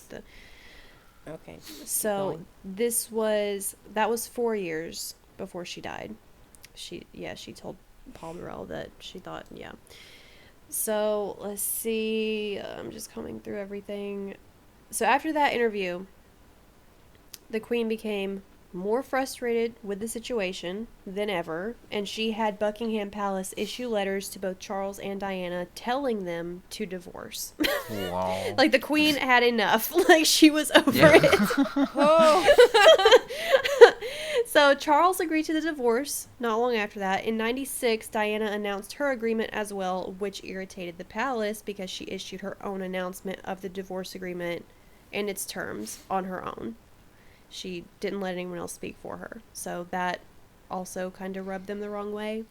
Okay. So that was 4 years before she died. She told Paul Burrell that she thought, yeah. So, let's see. I'm just combing through everything. So, after that interview, the Queen became more frustrated with the situation than ever, and she had Buckingham Palace issue letters to both Charles and Diana telling them to divorce. Wow. Like, the Queen had enough. Like, she was over Yeah. it. Oh. So Charles agreed to the divorce not long after that. In 96, Diana announced her agreement as well, which irritated the palace because she issued her own announcement of the divorce agreement and its terms on her own. She didn't let anyone else speak for her. So that also kind of rubbed them the wrong way.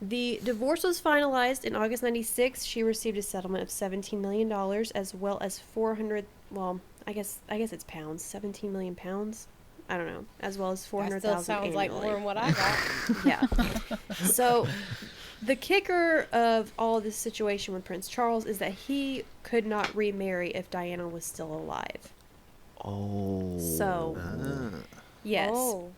The divorce was finalized in August 96. She received a settlement of $17 million as well as 400, well, I guess it's pounds, 17 million pounds. I don't know, as well as 400,000 That still sounds like more than what I got. Yeah. So the kicker of all of this situation with Prince Charles is that he could not remarry if Diana was still alive. Oh. So, yes. Oh.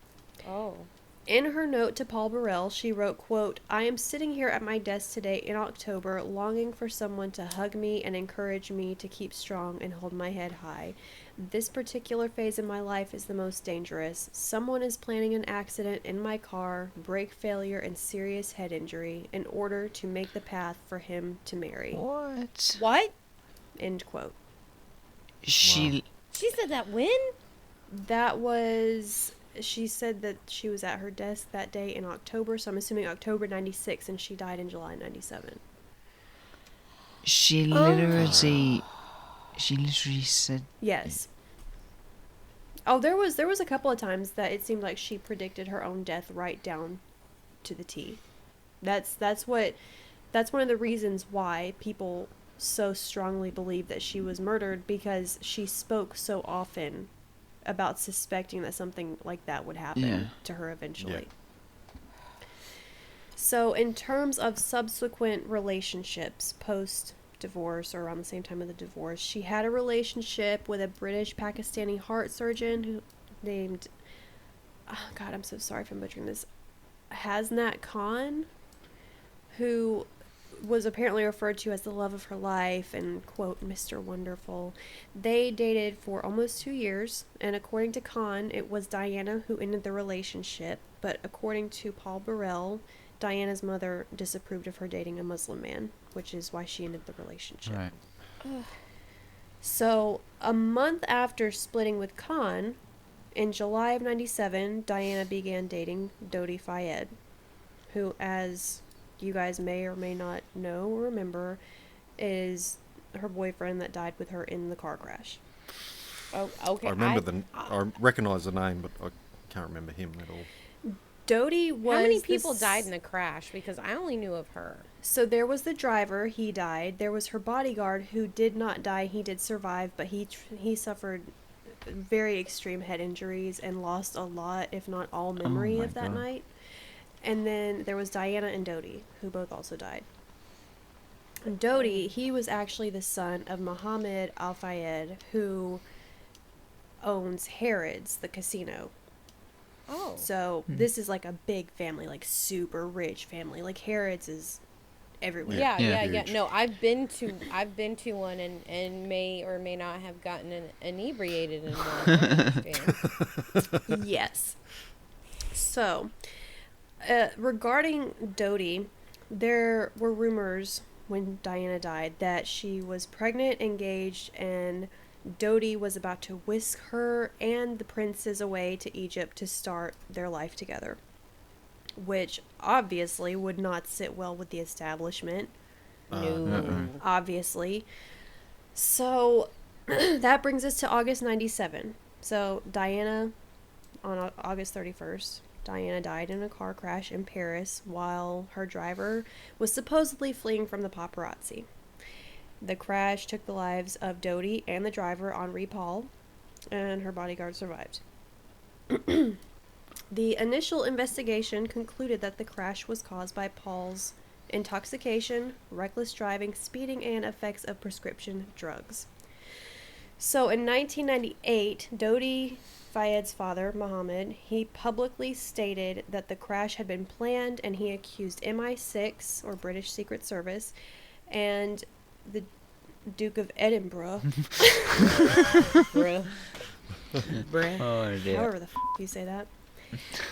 In her note to Paul Burrell, she wrote, quote, "I am sitting here at my desk today in October, longing for someone to hug me and encourage me to keep strong and hold my head high. This particular phase in my life is the most dangerous. Someone is planning an accident in my car, brake failure, and serious head injury in order to make the path for him to marry." What? End quote. She said that when? That was... She said that she was at her desk that day in October, so I'm assuming October 96, and she died in July 97. She literally said... Yes. Oh, there was a couple of times that it seemed like she predicted her own death right down to the T. That's one of the reasons why people so strongly believe that she was murdered, because she spoke so often about suspecting that something like that would happen to her eventually. Yeah. So in terms of subsequent relationships post-divorce or around the same time of the divorce, she had a relationship with a British-Pakistani heart surgeon who named, oh God, I'm so sorry if I'm butchering this, Hasnat Khan, who was apparently referred to as the love of her life and, quote, Mr. Wonderful. They dated for almost 2 years, and according to Khan, it was Diana who ended the relationship, but according to Paul Burrell, Diana's mother disapproved of her dating a Muslim man, which is why she ended the relationship. Right. So, a month after splitting with Khan, in July of 97, Diana began dating Dougie Wyett, who, as you guys may or may not know or remember, is her boyfriend that died with her in the car crash. Oh, okay. I recognize the name, but I can't remember him at all. Dougie was... How many people died in the crash? Because I only knew of her. So there was the driver, he died. There was her bodyguard, who did not die. He did survive, but he suffered very extreme head injuries and lost a lot, if not all, memory of that night. And then there was Diana and Dougie, who both also died. And Dougie, he was actually the son of Mohammed Al-Fayed, who owns Harrods, the casino. Oh. So this is like a big family, like super rich family. Like Harrods is everywhere. Yeah. No, I've been to one and may or may not have gotten inebriated in one. Yes. So... regarding Dougie, there were rumors when Diana died that she was pregnant, engaged, and Dougie was about to whisk her and the princes away to Egypt to start their life together, which obviously would not sit well with the establishment. No. Obviously. So that brings us to August 97. So Diana, on August 31st, Diana died in a car crash in Paris while her driver was supposedly fleeing from the paparazzi. The crash took the lives of Dougie and the driver, Henri Paul, and her bodyguard survived. The initial investigation concluded that the crash was caused by Paul's intoxication, reckless driving, speeding, and effects of prescription drugs. So in 1998, Dougie Fayed's father, Mohammed, he publicly stated that the crash had been planned, and he accused MI6, or British Secret Service, and the Duke of Edinburgh. Oh, dear. However the you say that.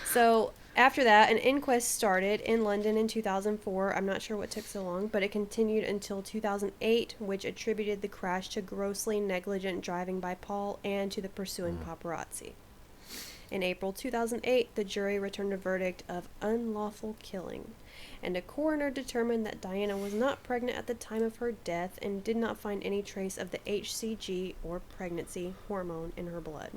So after that, an inquest started in London in 2004. I'm not sure what took so long, but it continued until 2008, which attributed the crash to grossly negligent driving by Paul and to the pursuing paparazzi. In April 2008, the jury returned a verdict of unlawful killing, and a coroner determined that Diana was not pregnant at the time of her death and did not find any trace of the HCG or pregnancy hormone in her blood.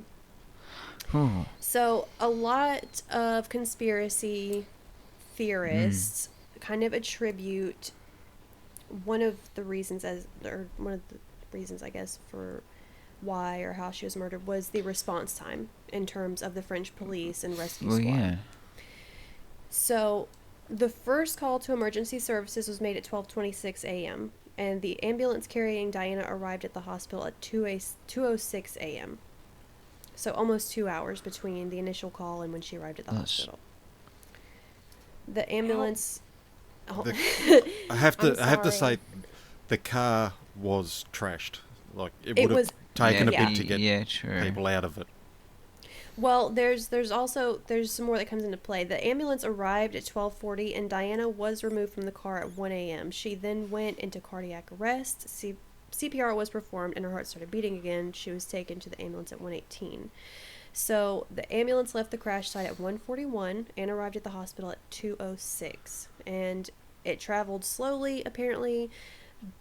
So a lot of conspiracy theorists kind of attribute one of the reasons, I guess, for why or how she was murdered was the response time in terms of the French police and rescue squad. Yeah. So the first call to emergency services was made at 12:26 a.m. and the ambulance carrying Diana arrived at the hospital at 2:06 a.m. So almost 2 hours between the initial call and when she arrived at the hospital. The ambulance... I have to say, the car was trashed. Like, it would have taken a bit to get people out of it. Well, there's some more that comes into play. The ambulance arrived at 12:40, and Diana was removed from the car at 1 a.m. She then went into cardiac arrest. CPR was performed, and her heart started beating again. She was taken to the ambulance at 1:18. So the ambulance left the crash site at 1:41 and arrived at the hospital at 2:06. And it traveled slowly, apparently,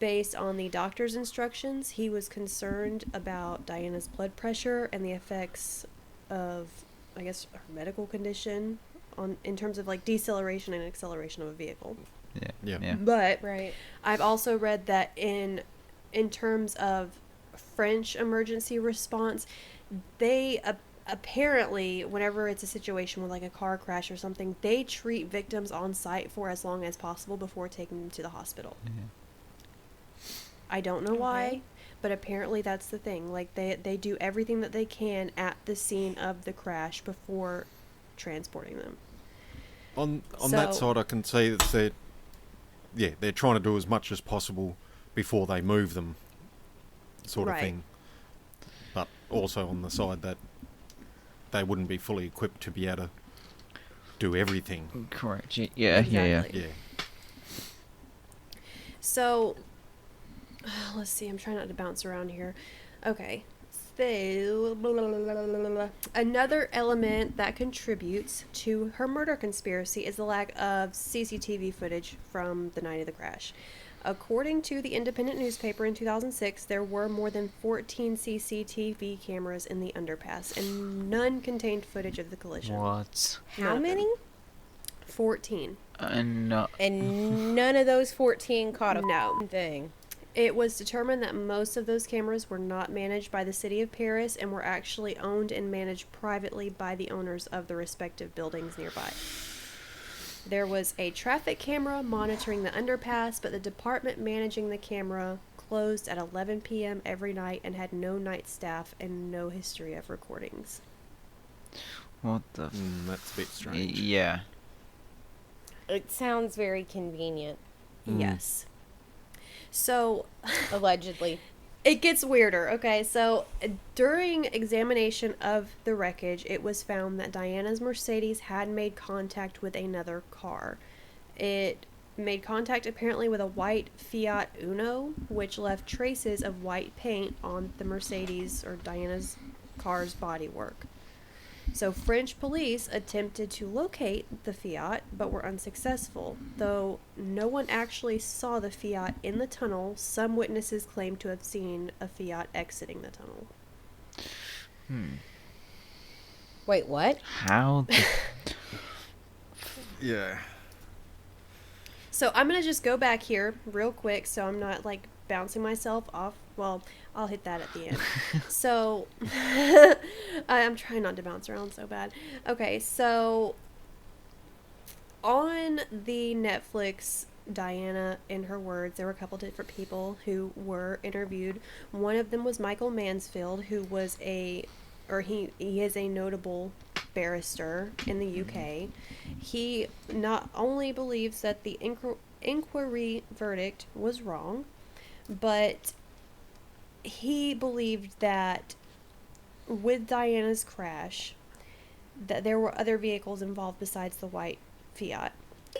based on the doctor's instructions. He was concerned about Diana's blood pressure and the effects of, I guess, her medical condition in terms of like deceleration and acceleration of a vehicle. Yeah. But I've also read that in terms of French emergency response, they apparently, whenever it's a situation with like a car crash or something, they treat victims on site for as long as possible before taking them to the hospital. I don't know why, but apparently that's the thing. Like they do everything that they can at the scene of the crash before transporting them. On that side, I can see that they're trying to do as much as possible before they move them, sort of thing. But also on the side that they wouldn't be fully equipped to be able to do everything. Correct. Yeah. So, let's see. I'm trying not to bounce around here. Okay. So, another element that contributes to her murder conspiracy is the lack of CCTV footage from the night of the crash. According to the Independent newspaper in 2006, there were more than 14 CCTV cameras in the underpass, and none contained footage of the collision. What? How many? 14. And none of those 14 caught a thing. It was determined that most of those cameras were not managed by the city of Paris and were actually owned and managed privately by the owners of the respective buildings nearby. There was a traffic camera monitoring the underpass, but the department managing the camera closed at 11 p.m. every night and had no night staff and no history of recordings. What the... that's a bit strange. Yeah. It sounds very convenient. Yes. So... allegedly. It gets weirder. Okay, so during examination of the wreckage, it was found that Diana's Mercedes had made contact with another car. It made contact apparently with a white Fiat Uno, which left traces of white paint on the Mercedes or Diana's car's bodywork. So French police attempted to locate the Fiat, but were unsuccessful. Though no one actually saw the Fiat in the tunnel, some witnesses claimed to have seen a Fiat exiting the tunnel. Wait, what? How? Yeah. So I'm going to just go back here real quick so I'm not like bouncing myself off. Well, I'll hit that at the end. So I'm trying not to bounce around so bad. Okay, so on the Netflix Diana in Her Words, there were a couple different people who were interviewed. One of them was Michael Mansfield, who was he is a notable barrister in the UK. He not only believes that the inquiry verdict was wrong, but he believed that with Diana's crash, that there were other vehicles involved besides the white Fiat.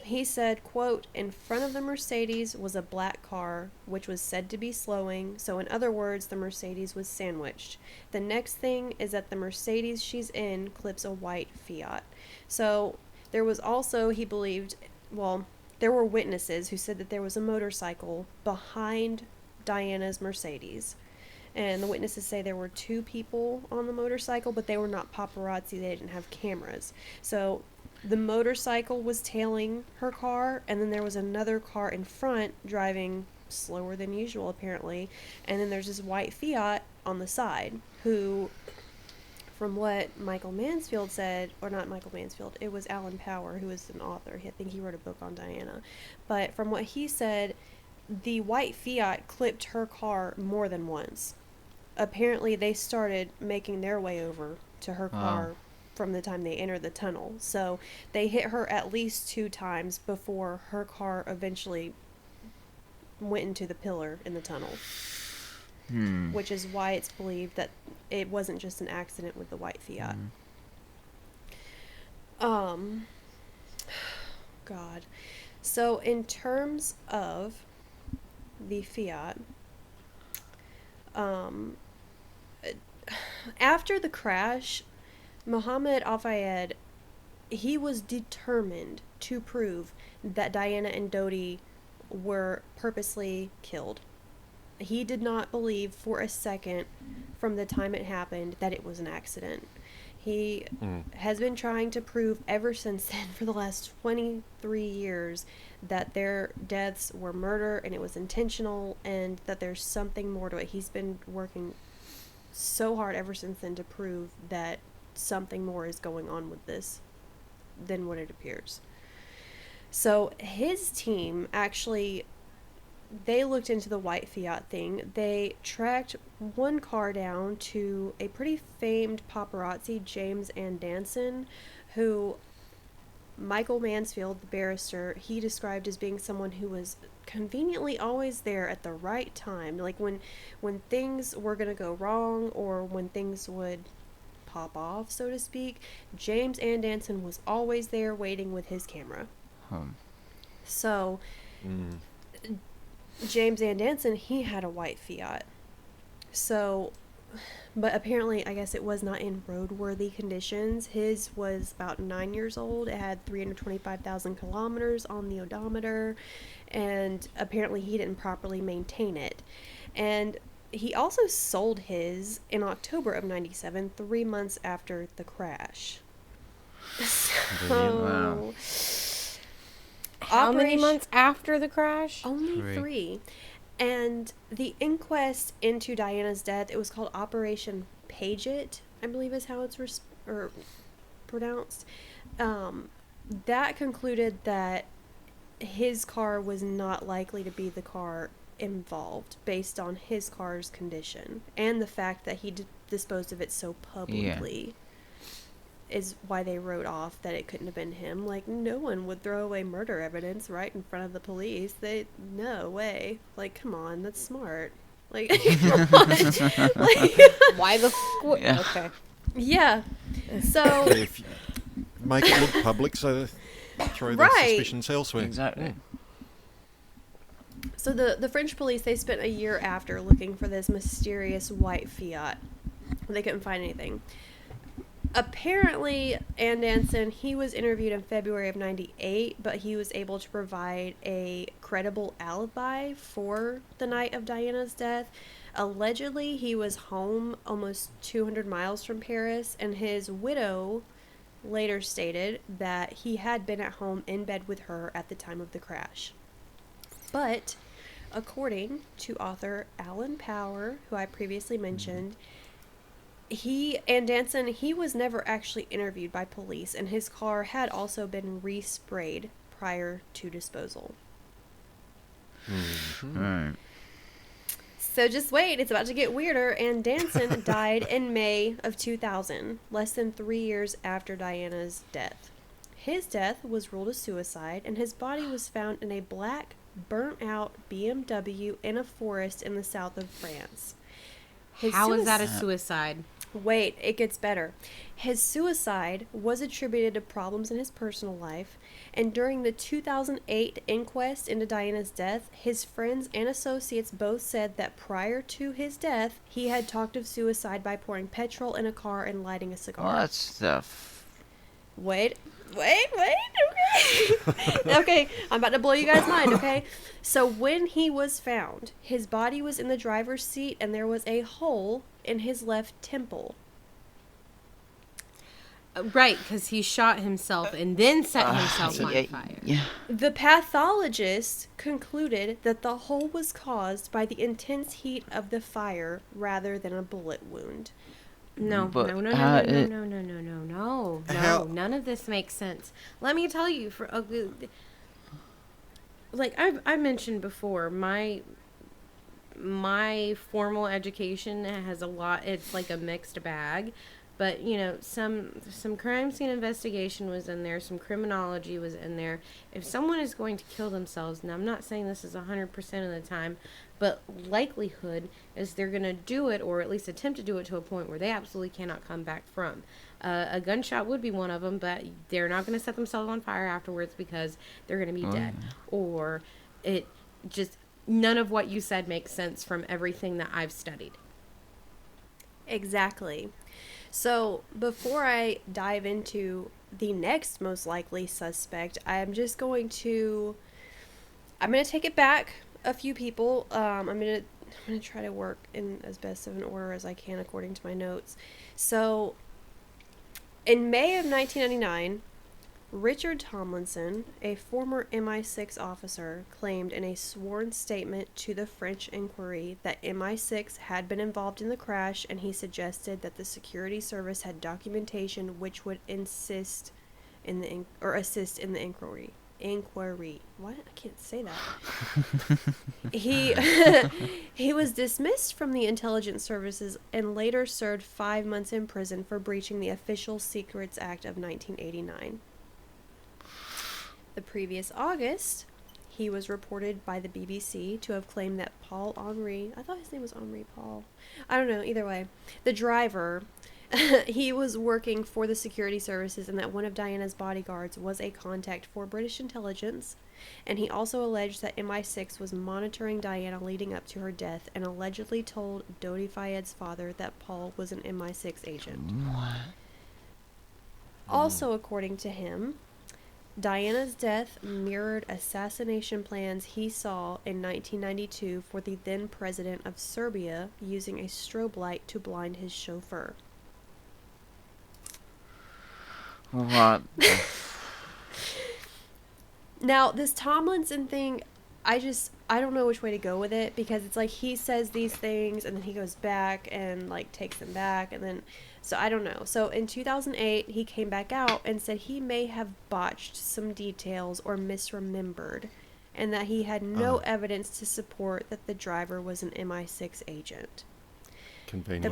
He said, quote, "In front of the Mercedes was a black car, which was said to be slowing. So in other words, the Mercedes was sandwiched. The next thing is that the Mercedes she's in clips a white Fiat." So there was also, he believed, well, there were witnesses who said that there was a motorcycle behind Diana's Mercedes. And the witnesses say there were 2 people on the motorcycle, but they were not paparazzi. They didn't have cameras. So the motorcycle was tailing her car, and then there was another car in front driving slower than usual, apparently. And then there's this white Fiat on the side, who, from what Michael Mansfield said, or not Michael Mansfield, it was Alan Power, who was an author. I think he wrote a book on Diana. But from what he said, the white Fiat clipped her car more than once. Apparently, they started making their way over to her car from the time they entered the tunnel. So they hit her at least 2 times before her car eventually went into the pillar in the tunnel. Which is why it's believed that it wasn't just an accident with the white Fiat. God. So in terms of the Fiat, after the crash, Mohammed Al-Fayed, he was determined to prove that Diana and Dougie were purposely killed. He did not believe for a second from the time it happened that it was an accident. He has been trying to prove ever since then, for the last 23 years, that their deaths were murder and it was intentional, and that there's something more to it. He's been working so hard ever since then to prove that something more is going on with this than what it appears. So his team actually, they looked into the white Fiat thing. They tracked one car down to a pretty famed paparazzi, James Andanson, who Michael Mansfield, the barrister, he described as being someone who was conveniently always there at the right time. Like when things were going to go wrong, or when things would pop off, so to speak, James Andanson was always there waiting with his camera. So James Andanson, he had a white Fiat. So, but apparently, I guess it was not in roadworthy conditions. His was about 9 years old. It had 325,000 kilometers on the odometer, and apparently he didn't properly maintain it. And he also sold his in October of 97, 3 months after the crash. So, wow. How many months after the crash? Only 3. And the inquest into Diana's death, it was called Operation Paget, I believe is how it's pronounced. That concluded that his car was not likely to be the car involved, based on his car's condition and the fact that he disposed of it so publicly. Is why they wrote off that it couldn't have been him. Like, no one would throw away murder evidence right in front of the police. No way. Like, come on, that's smart. Like, come on. Like, why the yeah. Okay. Yeah. So if you make it look public, so they throw their suspicions elsewhere. Exactly. So the French police, they spent a year after looking for this mysterious white Fiat. They couldn't find anything. Apparently, Andanson, he was interviewed in February of 98, but he was able to provide a credible alibi for the night of Diana's death. Allegedly, he was home almost 200 miles from Paris, and his widow later stated that he had been at home in bed with her at the time of the crash. But, according to author Alan Power, who I previously mentioned, Andanson, he was never actually interviewed by police, and his car had also been resprayed prior to disposal. Right. So just wait, it's about to get weirder. Andanson died in May of 2000, less than 3 years after Diana's death. His death was ruled a suicide, and his body was found in a black, burnt-out BMW in a forest in the south of France. How is that a suicide? Wait, it gets better. His suicide was attributed to problems in his personal life, and during the 2008 inquest into Diana's death, his friends and associates both said that prior to his death, he had talked of suicide by pouring petrol in a car and lighting a cigar. What stuff? Wait, okay. Okay, I'm about to blow you guys' mind, okay? So when he was found, his body was in the driver's seat and there was a hole in his left temple. Right, because he shot himself and then set himself on fire. Yeah. The pathologist concluded that the hole was caused by the intense heat of the fire rather than a bullet wound. No, But, no. None of this makes sense. Let me tell you, like I mentioned before, my formal education has a lot. It's like a mixed bag, but you know, some crime scene investigation was in there, some criminology was in there. If someone is going to kill themselves, now I'm not saying this is 100% of the time, but likelihood is they're going to do it, or at least attempt to do it, to a point where they absolutely cannot come back from. A gunshot would be one of them, but they're not going to set themselves on fire afterwards because they're going to be dead. Or it just, none of what you said makes sense from everything that I've studied. Exactly. So before I dive into the next most likely suspect, I'm going to take it back a few people. I'm going to try to work in as best of an order as I can according to my notes. So in May of 1999, Richard Tomlinson, a former MI6 officer, claimed in a sworn statement to the French Inquiry that MI6 had been involved in the crash, and he suggested that the security service had documentation which would assist in the inquiry. What? I can't say that. He was dismissed from the intelligence services and later served 5 months in prison for breaching the Official Secrets Act of 1989. The previous August, he was reported by the BBC to have claimed that Paul Henri, I thought his name was Henri Paul, I don't know, either way, the driver, he was working for the security services, and that one of Diana's bodyguards was a contact for British intelligence, and he also alleged that MI6 was monitoring Diana leading up to her death and allegedly told Dougie Wyet's father that Paul was an MI6 agent. What? Also, according to him, Diana's death mirrored assassination plans he saw in 1992 for the then president of Serbia using a strobe light to blind his chauffeur. What? Now, this Tomlinson thing, I don't know which way to go with it, because it's like he says these things and then he goes back and like takes them back, and then, so I don't know. So in 2008, he came back out and said he may have botched some details or misremembered, and that he had no evidence to support that the driver was an MI6 agent. Convenient.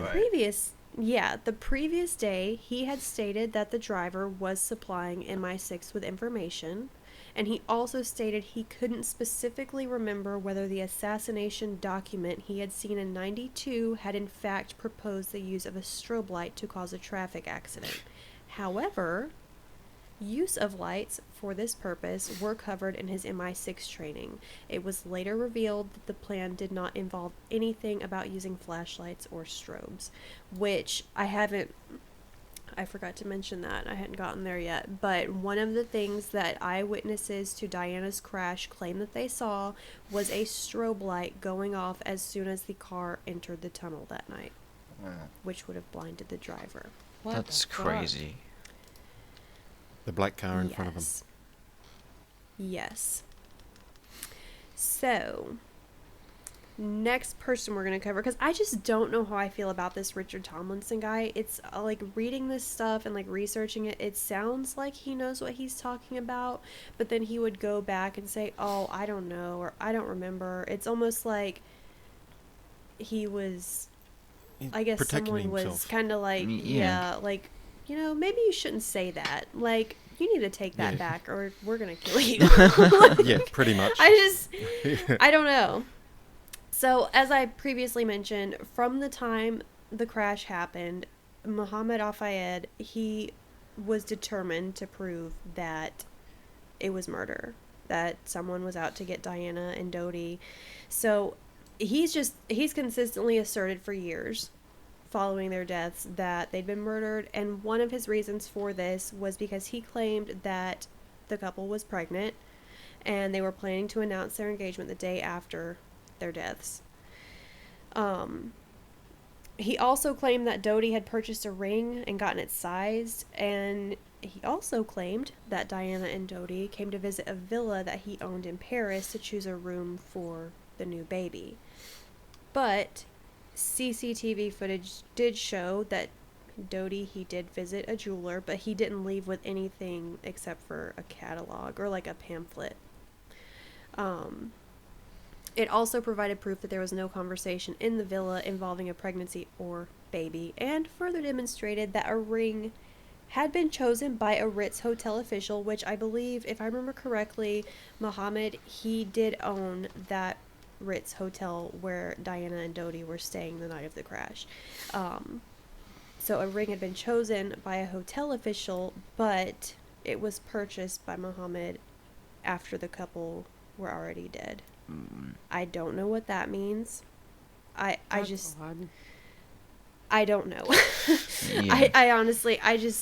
The previous day, he had stated that the driver was supplying MI6 with information, and he also stated he couldn't specifically remember whether the assassination document he had seen in 92 had in fact proposed the use of a strobe light to cause a traffic accident. However, use of lights for this purpose were covered in his MI6 training. It was later revealed that the plan did not involve anything about using flashlights or strobes, which I forgot to mention that. I hadn't gotten there yet. But one of the things that eyewitnesses to Diana's crash claimed that they saw was a strobe light going off as soon as the car entered the tunnel that night, which would have blinded the driver. That's crazy. The black car in front of him. Yes. So, next person we're going to cover, because I just don't know how I feel about this Richard Tomlinson guy. It's like reading this stuff and like researching it, it sounds like he knows what he's talking about, but then he would go back and say, oh, I don't know, or I don't remember. It's almost like he was, I guess someone was kind of like, like, you know, maybe you shouldn't say that. Like, you need to take that back or we're going to kill you. Yeah, pretty much. I don't know. So, as I previously mentioned, from the time the crash happened, Muhammad Al-Fayed, he was determined to prove that it was murder, that someone was out to get Diana and Dougie. So he's consistently asserted for years following their deaths that they'd been murdered, and one of his reasons for this was because he claimed that the couple was pregnant and they were planning to announce their engagement the day after their deaths. He also claimed that Dougie had purchased a ring and gotten it sized, and he also claimed that Diana and Dougie came to visit a villa that he owned in Paris to choose a room for the new baby. But CCTV footage did show that Dougie, he did visit a jeweler, but he didn't leave with anything except for a catalog or like a pamphlet. It also provided proof that there was no conversation in the villa involving a pregnancy or baby, and further demonstrated that a ring had been chosen by a Ritz hotel official, which I believe, if I remember correctly, Muhammad, he did own that Ritz hotel where Diana and Dougie were staying the night of the crash. So a ring had been chosen by a hotel official, but it was purchased by Muhammad after the couple were already dead. I don't know what that means. I don't know. Yeah. I honestly, anyway,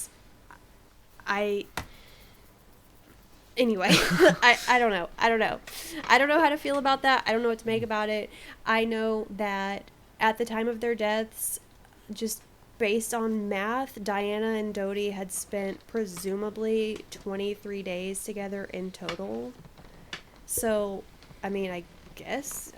I don't know. I don't know how to feel about that. I don't know what to make about it. I know that at the time of their deaths, just based on math, Diana and Dougie had spent presumably 23 days together in total. So, I guess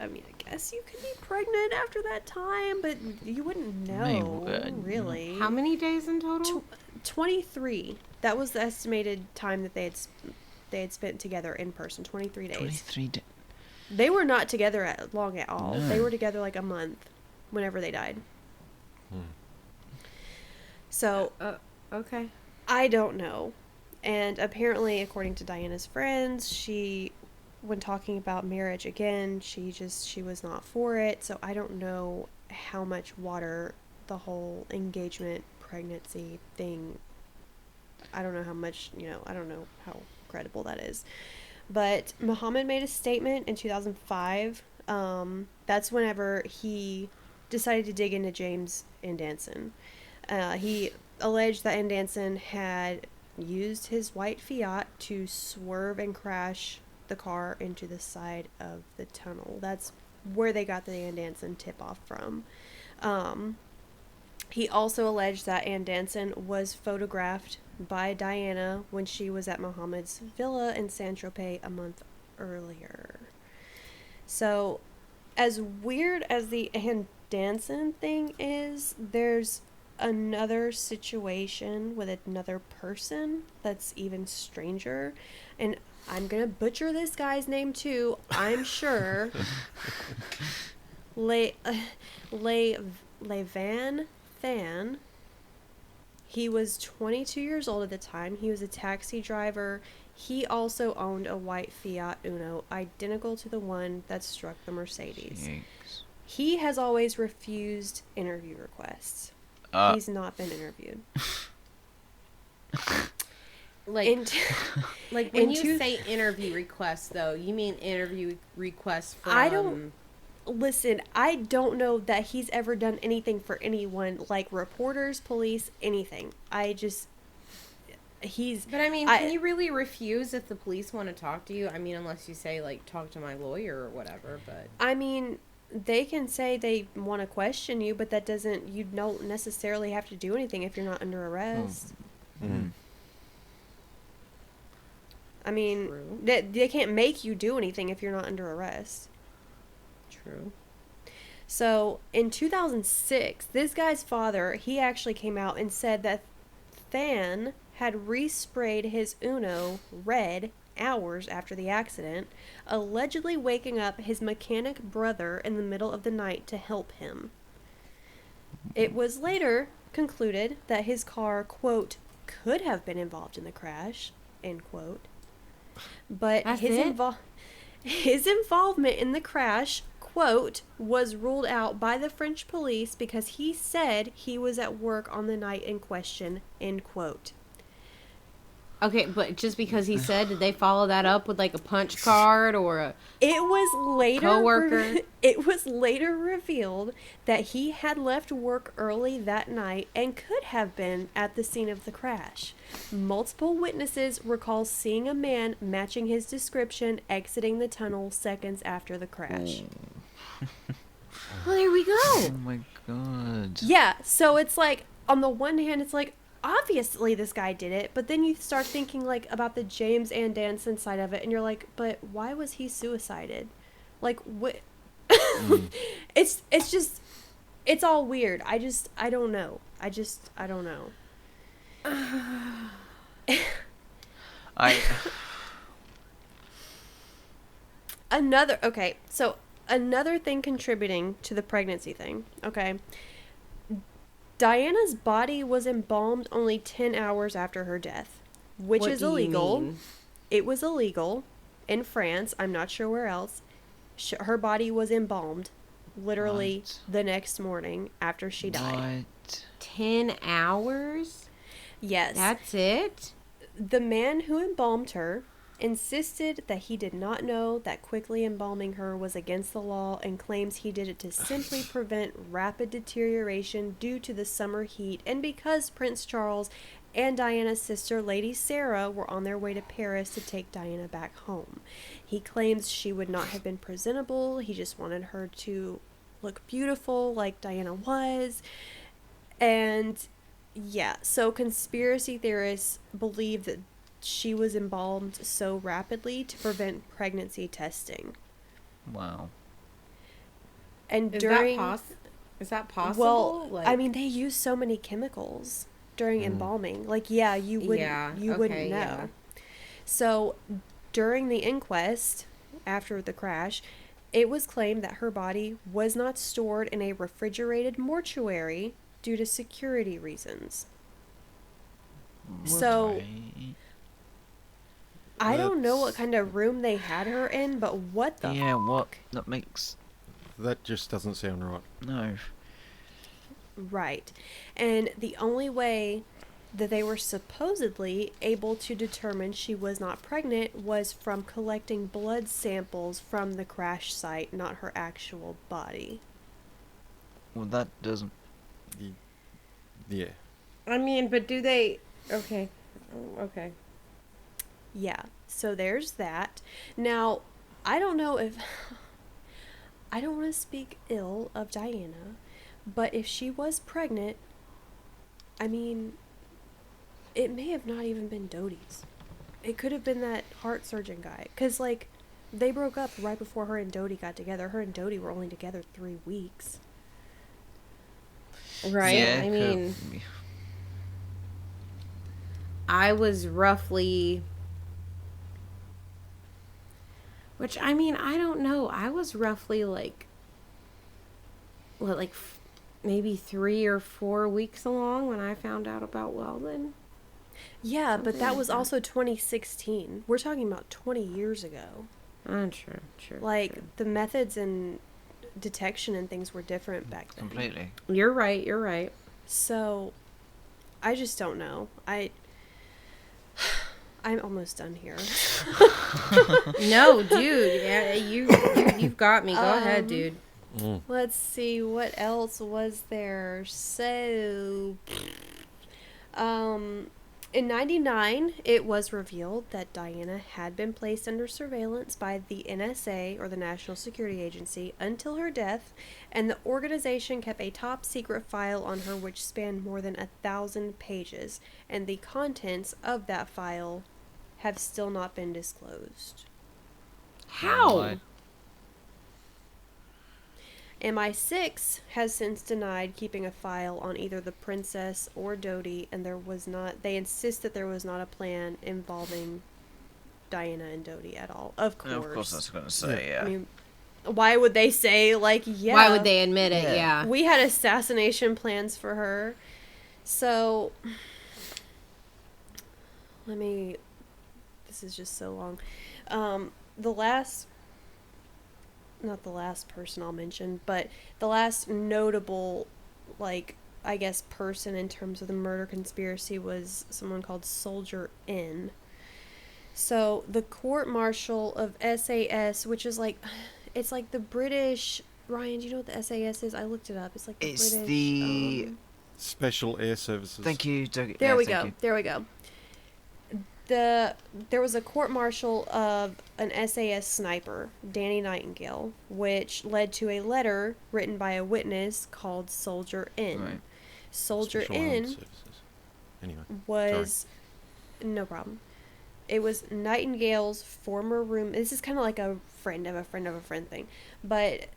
you could be pregnant after that time, but you wouldn't know, really. How many days in total? 23. That was the estimated time that they had spent together in person. 23 days. 23 days. They were not together long at all. No. They were together like a month whenever they died. So, okay. I don't know. And apparently, according to Diana's friends, when talking about marriage again, she was not for it. So I don't know how much water the whole engagement pregnancy thing, I don't know how much, I don't know how credible that is. But Muhammad made a statement in 2005. That's whenever he decided to dig into James Andanson. He alleged that Andanson had used his white Fiat to swerve and crash the car into the side of the tunnel. That's where they got the Andanson tip-off from. He also alleged that Andanson was photographed by Diana when she was at Muhammad's villa in Saint-Tropez a month earlier. So, as weird as the Andanson thing is, there's another situation with another person that's even stranger, and I'm gonna butcher this guy's name too, I'm sure. Levan Than. He was 22 years old at the time. He was a taxi driver. He also owned a white Fiat Uno, identical to the one that struck the Mercedes. Yikes. He has always refused interview requests. He's not been interviewed. Like when you say interview requests, though, you mean interview requests from... I don't know that he's ever done anything for anyone, like reporters, police, anything. But can you really refuse if the police want to talk to you? Unless you say, like, talk to my lawyer or whatever, but... They can say they want to question you, but you don't necessarily have to do anything if you're not under arrest. Mm. True. They can't make you do anything if you're not under arrest. True. So, in 2006, this guy's father, he actually came out and said that Than had resprayed his Uno red hours after the accident, allegedly waking up his mechanic brother in the middle of the night to help him. It was later concluded that his car, quote, could have been involved in the crash, end quote. But His involvement in the crash, quote, was ruled out by the French police because he said he was at work on the night in question, end quote. Okay, but just because he said, did they follow that up with like a punch card or a coworker? It was later revealed that he had left work early that night and could have been at the scene of the crash. Multiple witnesses recall seeing a man matching his description exiting the tunnel seconds after the crash. Well, there we go. Oh my god. Yeah, so it's like, on the one hand, it's like, obviously this guy did it, but then you start thinking like about the James Ann Danson side of it, and you're like, but why was he suicided? Like, what? It's just, it's all weird. I don't know. I don't know. Another thing contributing to the pregnancy thing, okay? Diana's body was embalmed only 10 hours after her death, which is illegal. It was illegal in France. I'm not sure where else. Her body was embalmed literally the next morning after she died. 10 hours? Yes. That's it? The man who embalmed her insisted that he did not know that quickly embalming her was against the law and claims he did it to simply prevent rapid deterioration due to the summer heat and because Prince Charles and Diana's sister, Lady Sarah, were on their way to Paris to take Diana back home. He claims she would not have been presentable. He just wanted her to look beautiful like Diana was. And yeah, so conspiracy theorists believe that she was embalmed so rapidly to prevent pregnancy testing. Wow. And is that possible? Well, like, I mean, they use so many chemicals during embalming. Like, you wouldn't know. Yeah. So, during the inquest, after the crash, it was claimed that her body was not stored in a refrigerated mortuary due to security reasons. So, I don't know what kind of room they had her in, but what the fuck? That just doesn't sound right. No. Right. And the only way that they were supposedly able to determine she was not pregnant was from collecting blood samples from the crash site, not her actual body. Well, that doesn't... Yeah. I mean, but do they... Okay. Yeah, so there's that. Now, I don't know if... I don't want to speak ill of Diana, but if she was pregnant, I mean, it may have not even been Doty's. It could have been that heart surgeon guy. Because, like, they broke up right before her and Doty got together. Her and Doty were only together 3 weeks. Right? Yeah, I mean... I was roughly... Which, I mean, I don't know. I was roughly maybe 3 or 4 weeks along when I found out about Weldon. Yeah, something but that was also 2016. We're talking about 20 years ago. True. Like, the methods and detection and things were different back then. Completely. You're right. So, I just don't know. I'm almost done here. No, dude. Yeah, you've got me. Go ahead, dude. Let's see, what else was there? So, in 1999, it was revealed that Diana had been placed under surveillance by the NSA, or the National Security Agency, until her death, and the organization kept a top-secret file on her which spanned more than 1,000 pages, and the contents of that file have still not been disclosed. How? MI6 has since denied keeping a file on either the princess or Doty, and they insist that there was not a plan involving Diana and Doty at all. Of course. No, of course, I was going to say, yeah. I mean, why would they say, Why would they admit it, yeah. We had assassination plans for her. So, this is just so long. The last not the last person I'll mention, but the last notable, like, I guess, person in terms of the murder conspiracy was someone called Soldier N. So the court-martial of SAS, which is like, it's like the British. Ryan, do you know what the SAS is? I looked it up. It's like the It's British. the Special Air Services. Thank you, Dougie. There yeah, we thank go. you. There we go. There was a court-martial of an SAS sniper, Danny Nightingale, which led to a letter written by a witness called Soldier N. Right. Soldier Special Armed N Services. Anyway, was no problem. It was Nightingale's former room. This is kind of like a friend of a friend of a friend thing. But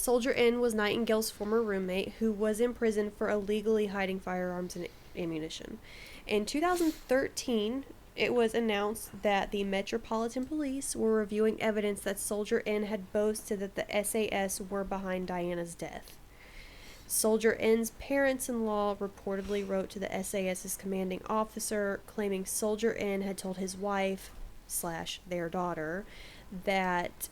Soldier N was Nightingale's former roommate who was in prison for illegally hiding firearms and ammunition. In 2013, it was announced that the Metropolitan Police were reviewing evidence that Soldier N had boasted that the SAS were behind Diana's death. Soldier N's parents-in-law reportedly wrote to the SAS's commanding officer, claiming Soldier N had told his wife / their daughter that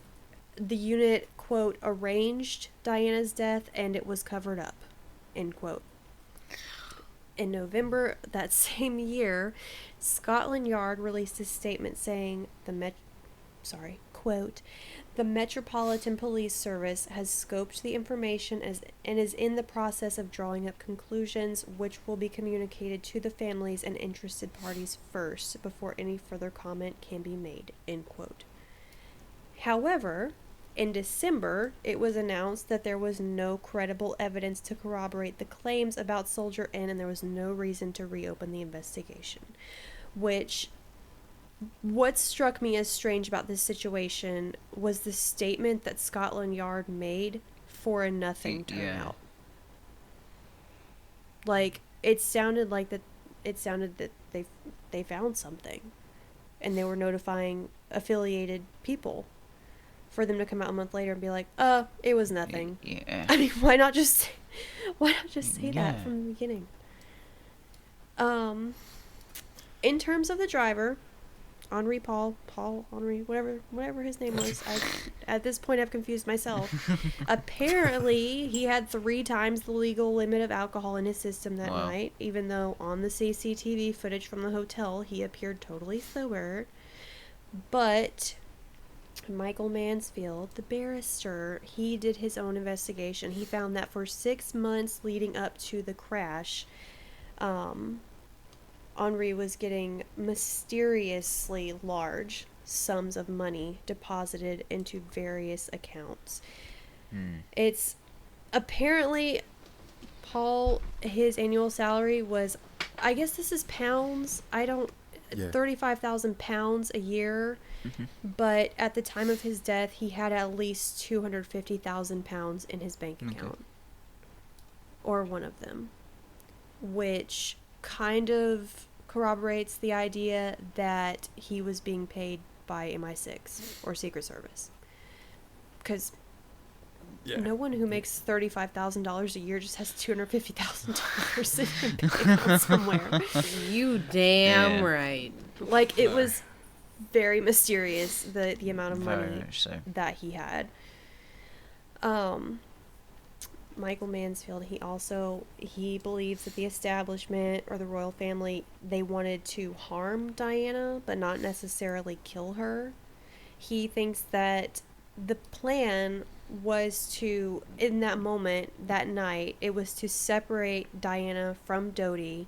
the unit, quote, arranged Diana's death and it was covered up, end quote. In November that same year, Scotland Yard released a statement saying quote, the Metropolitan Police Service has scoped the information and is in the process of drawing up conclusions which will be communicated to the families and interested parties first before any further comment can be made, end quote. However, in December, it was announced that there was no credible evidence to corroborate the claims about Soldier N and there was no reason to reopen the investigation. What struck me as strange about this situation was the statement that Scotland Yard made for a nothing turnout. Like, it sounded that they found something and they were notifying affiliated people for them to come out a month later and be like, it was nothing. Yeah. I mean, why not just say that from the beginning? In terms of the driver, Paul Henri, whatever his name was. At this point, I've confused myself. Apparently, he had 3 times the legal limit of alcohol in his system that night, even though on the CCTV footage from the hotel, he appeared totally sober. But Michael Mansfield, the barrister, he did his own investigation. He found that for 6 months leading up to the crash, Henri was getting mysteriously large sums of money deposited into various accounts. It's apparently Paul, his annual salary was, I guess this is pounds, 35,000 pounds a year, but at the time of his death, he had at least 250,000 pounds in his bank account. Or one of them. Which kind of corroborates the idea that he was being paid by MI6 or Secret Service. Because no one who makes $35,000 a year just has $250,000 in their bank account somewhere. You damn right. Like, it was very mysterious, the amount of money that he had. Michael Mansfield, he believes that the establishment or the royal family, they wanted to harm Diana, but not necessarily kill her. He thinks that the plan was to, in that moment, that night, it was to separate Diana from Dougie,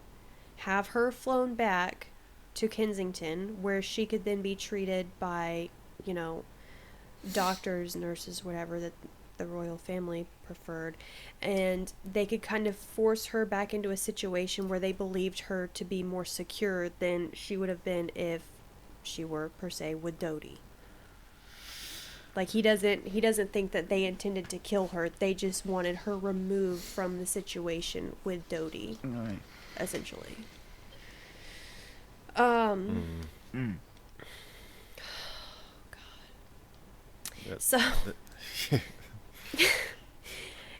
have her flown back to Kensington, where she could then be treated by, doctors, nurses, whatever, that the royal family preferred, and they could kind of force her back into a situation where they believed her to be more secure than she would have been if she were, per se, with Dougie. Like, he doesn't think that they intended to kill her. They just wanted her removed from the situation with Dougie, essentially. Oh, God. So...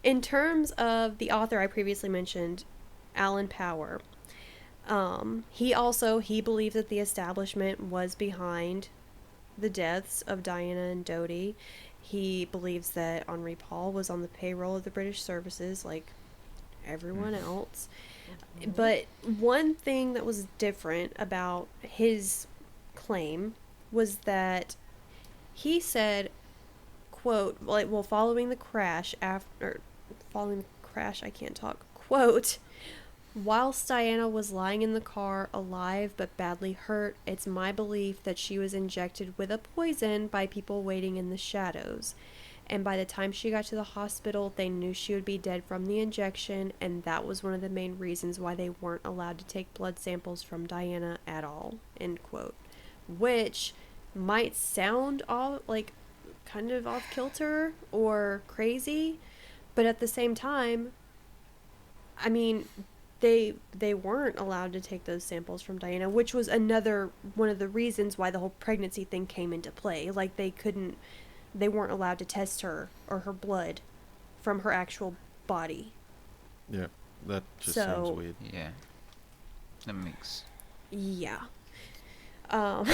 in terms of the author I previously mentioned, Alan Power, he believes that the establishment was behind the deaths of Diana and Dougie. He believes that Henri Paul was on the payroll of the British services like everyone else. But one thing that was different about his claim was that he said, quote, following the crash, I can't talk, quote, whilst Diana was lying in the car, alive but badly hurt, it's my belief that she was injected with a poison by people waiting in the shadows. And by the time she got to the hospital, they knew she would be dead from the injection, and that was one of the main reasons why they weren't allowed to take blood samples from Diana at all, end quote. Which might sound kind of off kilter or crazy, but at the same time, I mean, they weren't allowed to take those samples from Diana, which was another one of the reasons why the whole pregnancy thing came into play. Like, they weren't allowed to test her or her blood from her actual body. Yeah, that just sounds weird. Yeah, that makes... Yeah. God,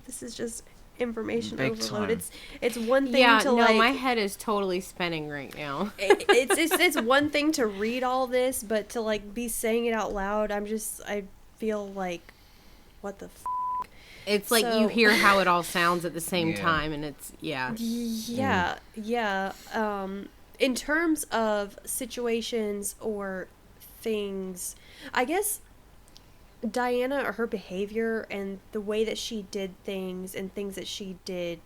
this is just information Big overload. time. It's one thing to my head is totally spinning right now. it's one thing to read all this, but to be saying it out loud, I feel like, what the It's like you hear how it all sounds at the same time, and it's, yeah. In terms of situations or things, I guess Diana, or her behavior and the way that she did things and things that she did,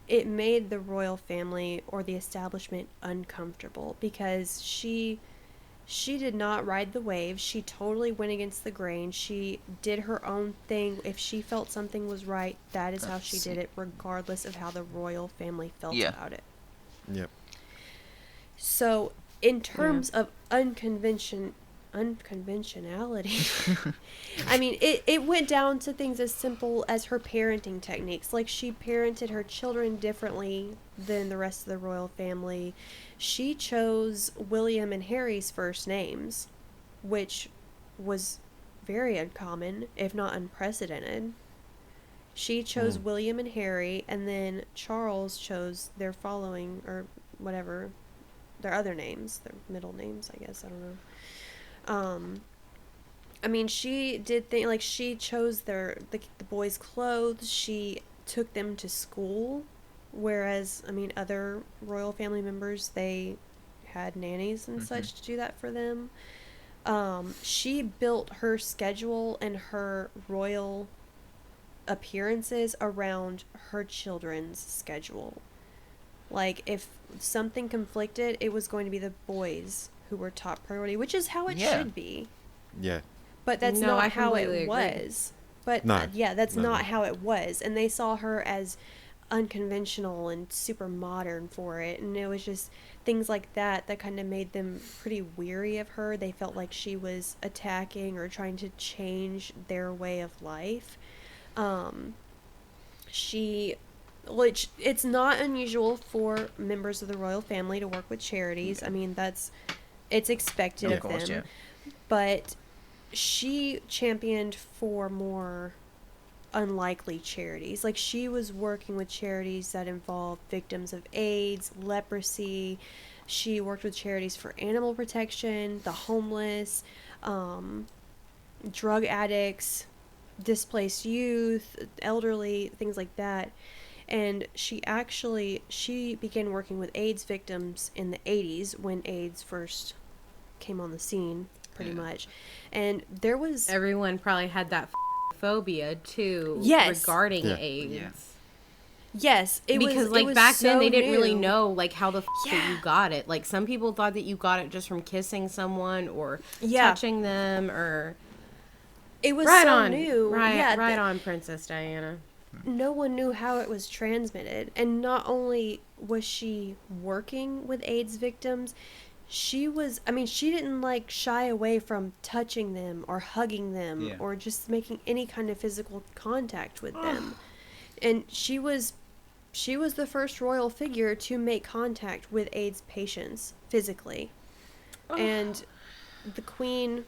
it made the royal family or the establishment uncomfortable, because she did not ride the wave. She totally went against the grain. She did her own thing. If she felt something was right, that is how she did it, regardless of how the royal family felt about it. Yep. So, in terms of unconventionality, I mean, it went down to things as simple as her parenting techniques. Like, she parented her children differently than the rest of the royal family. She chose William and Harry's first names, which was very uncommon, if not unprecedented. She chose William and Harry, and then Charles chose their following, or whatever, their other names, their middle names, I guess, I don't know. I mean, she did things, like, she chose the boys' clothes, she took them to school, whereas, I mean, other royal family members, they had nannies and such to do that for them. She built her schedule and her royal appearances around her children's schedule. Like, if something conflicted, it was going to be the boys who were top priority, which is how it should be. Yeah. But that's not how it was. But that's not how it was. And they saw her as unconventional and super modern for it. And it was just things like that kind of made them pretty weary of her. They felt like she was attacking or trying to change their way of life. Which it's not unusual for members of the royal family to work with charities. I mean, it's expected of them. Yeah. But she championed for more unlikely charities. Like, she was working with charities that involved victims of AIDS, leprosy. She worked with charities for animal protection, the homeless, drug addicts, displaced youth, elderly, things like that. And she began working with AIDS victims in the 80s when AIDS first came on the scene, pretty much. And there was... Everyone probably had that phobia, too, regarding AIDS. Yeah. Yes, because was back then they didn't new. Really know like how the that you got it. Like, some people thought that you got it just from kissing someone or touching them, or it was new. Right on, Princess Diana. No one knew how it was transmitted, and not only was she working with AIDS victims, she didn't shy away from touching them or hugging them or just making any kind of physical contact with them. And she was the first royal figure to make contact with AIDS patients physically. And the Queen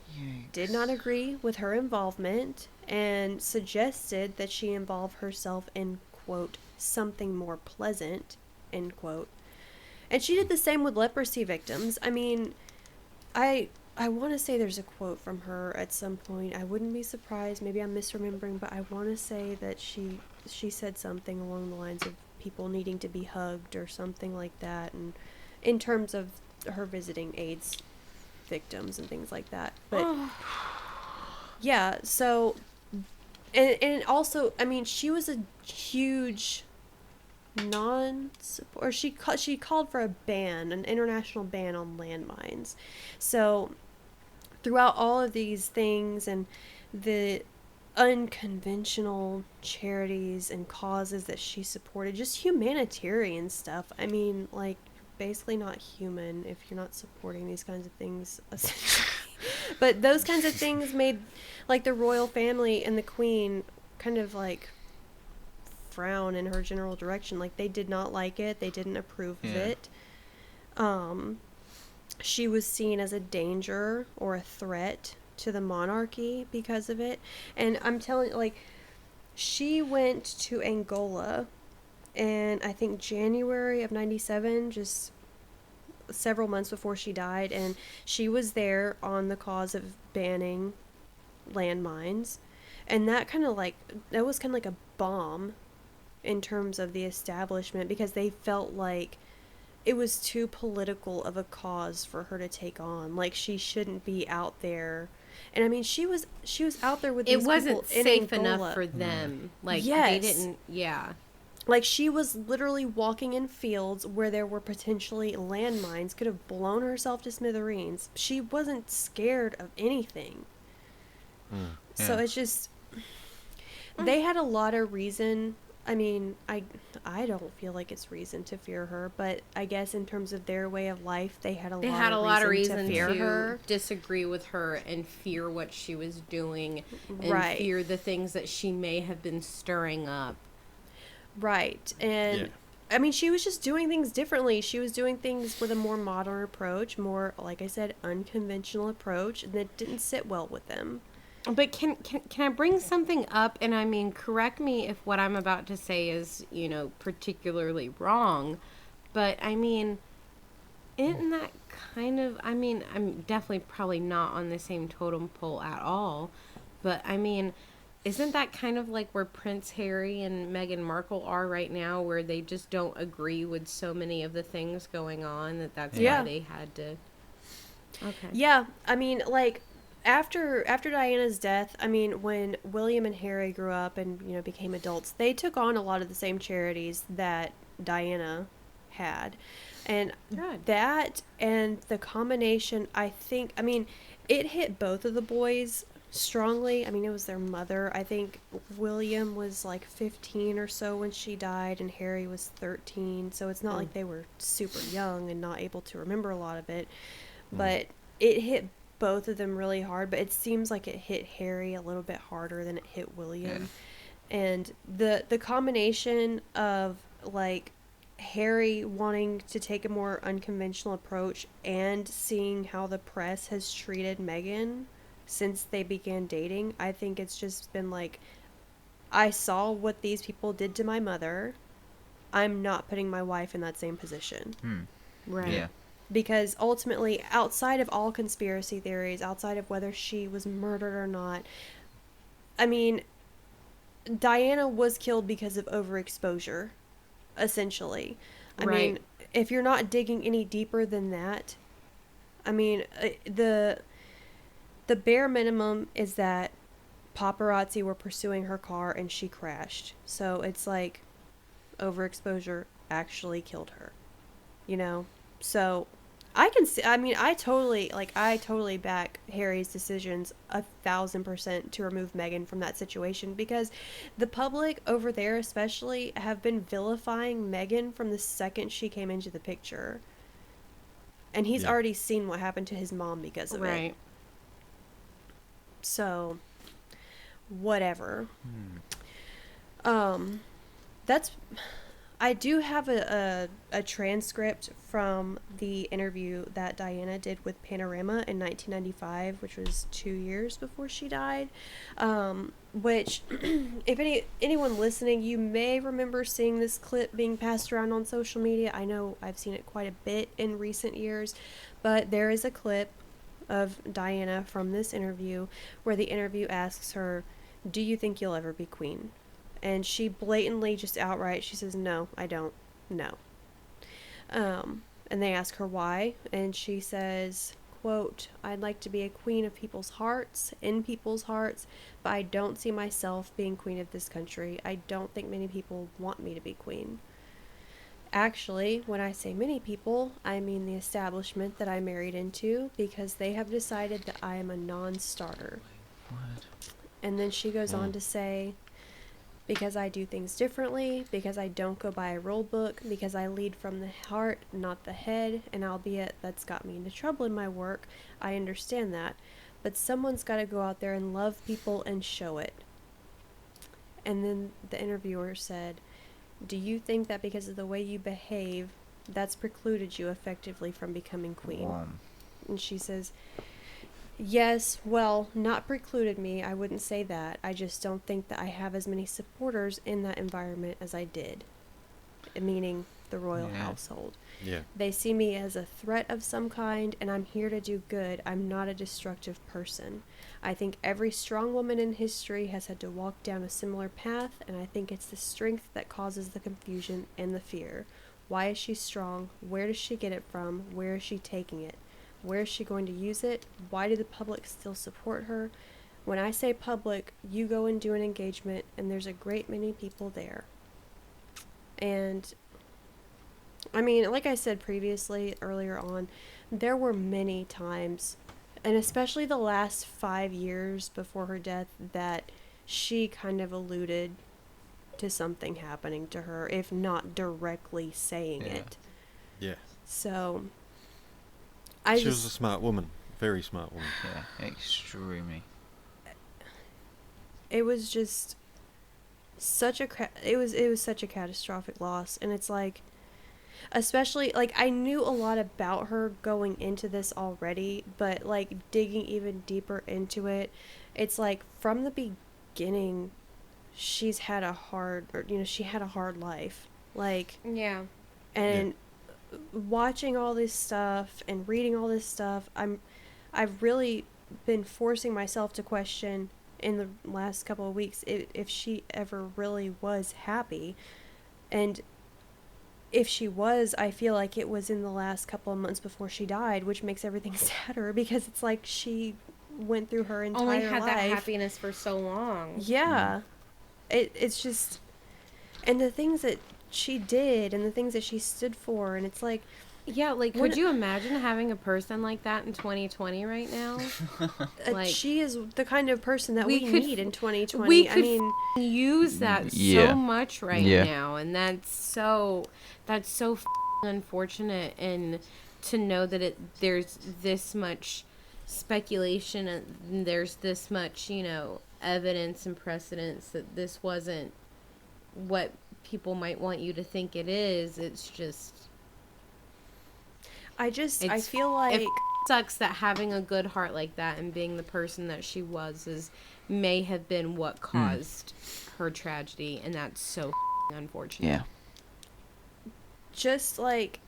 did not agree with her involvement and suggested that she involve herself in, quote, something more pleasant, end quote. And she did the same with leprosy victims. I mean, I want to say there's a quote from her at some point. I wouldn't be surprised. Maybe I'm misremembering, but I want to say that she said something along the lines of people needing to be hugged or something like that, and in terms of her visiting AIDS victims and things like that. But yeah, so and also, I mean, she was a huge or she called for a ban, an international ban on landmines. So throughout all of these things and the unconventional charities and causes that she supported, just humanitarian stuff. I mean, like, basically not human if you're not supporting these kinds of things, essentially. But those kinds of things made, like, the royal family and the queen kind of, like, frown in her general direction. Like, they did not like it. They didn't approve of it. She was seen as a danger or a threat to the monarchy because of it. And I'm telling you, like, she went to Angola in, I think, January of 97, just several months before she died, and she was there on the cause of banning landmines. And that was kind of like a bomb in terms of the establishment, because they felt like it was too political of a cause for her to take on. Like, she shouldn't be out there. And I mean, she was out there with these people in Angola. It wasn't safe enough for them. Like, yes. They didn't, yeah. Like, she was literally walking in fields where there were potentially landmines, could have blown herself to smithereens. She wasn't scared of anything. So it's just, they had a lot of reason. I mean, I don't feel like it's reason to fear her, but I guess in terms of their way of life, they had a lot of reason to fear her, disagree with her, and fear what she was doing, and fear the things that she may have been stirring up. Right. And I mean, she was just doing things differently. She was doing things with a more modern approach, more, like I said, unconventional approach, and that didn't sit well with them. But can I bring something up? And I mean, correct me if what I'm about to say is, particularly wrong. But I mean, isn't that kind of, I mean, I'm definitely probably not on the same totem pole at all. But I mean, isn't that kind of like where Prince Harry and Meghan Markle are right now, where they just don't agree with so many of the things going on, that's why they had to. Okay. Yeah. I mean, like, After Diana's death, I mean, when William and Harry grew up and, became adults, they took on a lot of the same charities that Diana had. And that and the combination, I think, I mean, it hit both of the boys strongly. I mean, it was their mother. I think William was like 15 or so when she died, and Harry was 13. So it's not like they were super young and not able to remember a lot of it. But it hit both of them really hard, but it seems like it hit Harry a little bit harder than it hit William. And the combination of, like, Harry wanting to take a more unconventional approach and seeing how the press has treated Meghan since they began dating, I think it's just been like, I saw what these people did to my mother. I'm not putting my wife in that same position. Right. Yeah. Because ultimately, outside of all conspiracy theories, outside of whether she was murdered or not, I mean, Diana was killed because of overexposure, essentially. I mean, if you're not digging any deeper than that, I mean, the bare minimum is that paparazzi were pursuing her car and she crashed. So it's like overexposure actually killed her, So I can see, I mean, I totally back Harry's decisions 1,000% to remove Meghan from that situation, because the public over there especially have been vilifying Meghan from the second she came into the picture. And he's already seen what happened to his mom because of it. So, whatever. That's I do have a transcript from the interview that Diana did with Panorama in 1995, which was 2 years before she died. Which, if anyone listening, you may remember seeing this clip being passed around on social media. I know I've seen it quite a bit in recent years, but there is a clip of Diana from this interview where the interview asks her, "Do you think you'll ever be queen?" And she blatantly, just outright, she says, "No, I don't. No." And they ask her why, and she says, quote, "I'd like to be a queen of people's hearts, in people's hearts, but I don't see myself being queen of this country. I don't think many people want me to be queen." Actually, when I say many people, I mean the establishment that I married into, because they have decided that I am a non-starter. What? And then she goes on to say, "Because I do things differently, because I don't go by a rule book, because I lead from the heart, not the head, and albeit that's got me into trouble in my work, I understand that. But someone's got to go out there and love people and show it." And then the interviewer said, "Do you think that because of the way you behave, that's precluded you effectively from becoming queen?" And she says, "Yes, well, not precluded me, I wouldn't say that. I just don't think that I have as many supporters in that environment as I did." Meaning the royal household. Yeah. "They see me as a threat of some kind, and I'm here to do good. I'm not a destructive person. I think every strong woman in history has had to walk down a similar path, and I think it's the strength that causes the confusion and the fear. Why is she strong? Where does she get it from? Where is she taking it? Where is she going to use it? Why do the public still support her? When I say public, you go and do an engagement, and there's a great many people there." And I mean, like I said previously, earlier on, there were many times, and especially the last 5 years before her death, that she kind of alluded to something happening to her, if not directly saying it. Yeah. So, she was a smart woman. Very smart woman. Yeah, extremely. It was just such a it was such a catastrophic loss, and it's like, especially, like, I knew a lot about her going into this already, but like digging even deeper into it, it's like from the beginning she's had a hard, or she had a hard life, like, and watching all this stuff and reading all this stuff, I've really been forcing myself to question in the last couple of weeks if she ever really was happy. And if she was, I feel like it was in the last couple of months before she died, which makes everything sadder, because it's like she went through her entire life. Only had that happiness for so long. Yeah. It's just, and the things that she did and the things that she stood for, and it's like, yeah, like, could you imagine having a person like that in 2020 right now? Like, she is the kind of person that we need in 2020. We could use that so much right now, and that's so unfortunate. And to know that there's this much speculation and there's this much, evidence and precedence that this wasn't what people might want you to think it is. It's just, I feel like it sucks that having a good heart like that and being the person that she was may have been what caused her tragedy, and that's so unfortunate. Yeah. Just like,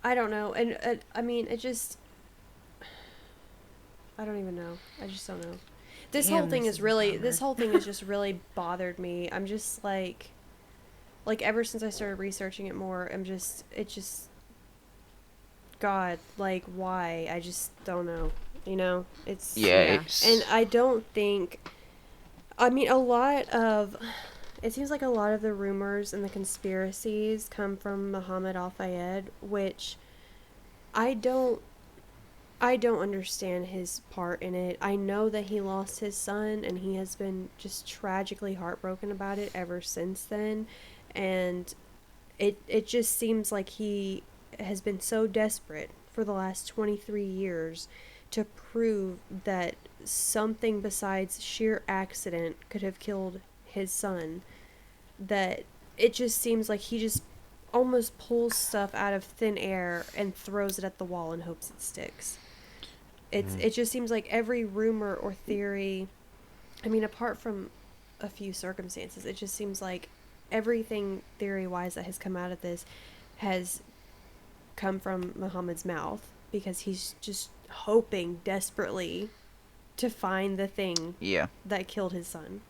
I don't know, and I mean, it just, I don't even know. I just don't know. This whole thing has just really bothered me. I'm just like ever since I started researching it more, God, like, why? I just don't know. It's and I don't think. I mean, it seems like a lot of the rumors and the conspiracies come from Muhammad Al-Fayed, which I don't understand his part in it. I know that he lost his son, and he has been just tragically heartbroken about it ever since then. And it just seems like he has been so desperate for the last 23 years to prove that something besides sheer accident could have killed his son, that it just seems like he just almost pulls stuff out of thin air and throws it at the wall and hopes it sticks. It just seems like every rumor or theory, I mean, apart from a few circumstances, it just seems like everything theory-wise that has come out of this has come from Muhammad's mouth, because he's just hoping desperately to find the thing that killed his son.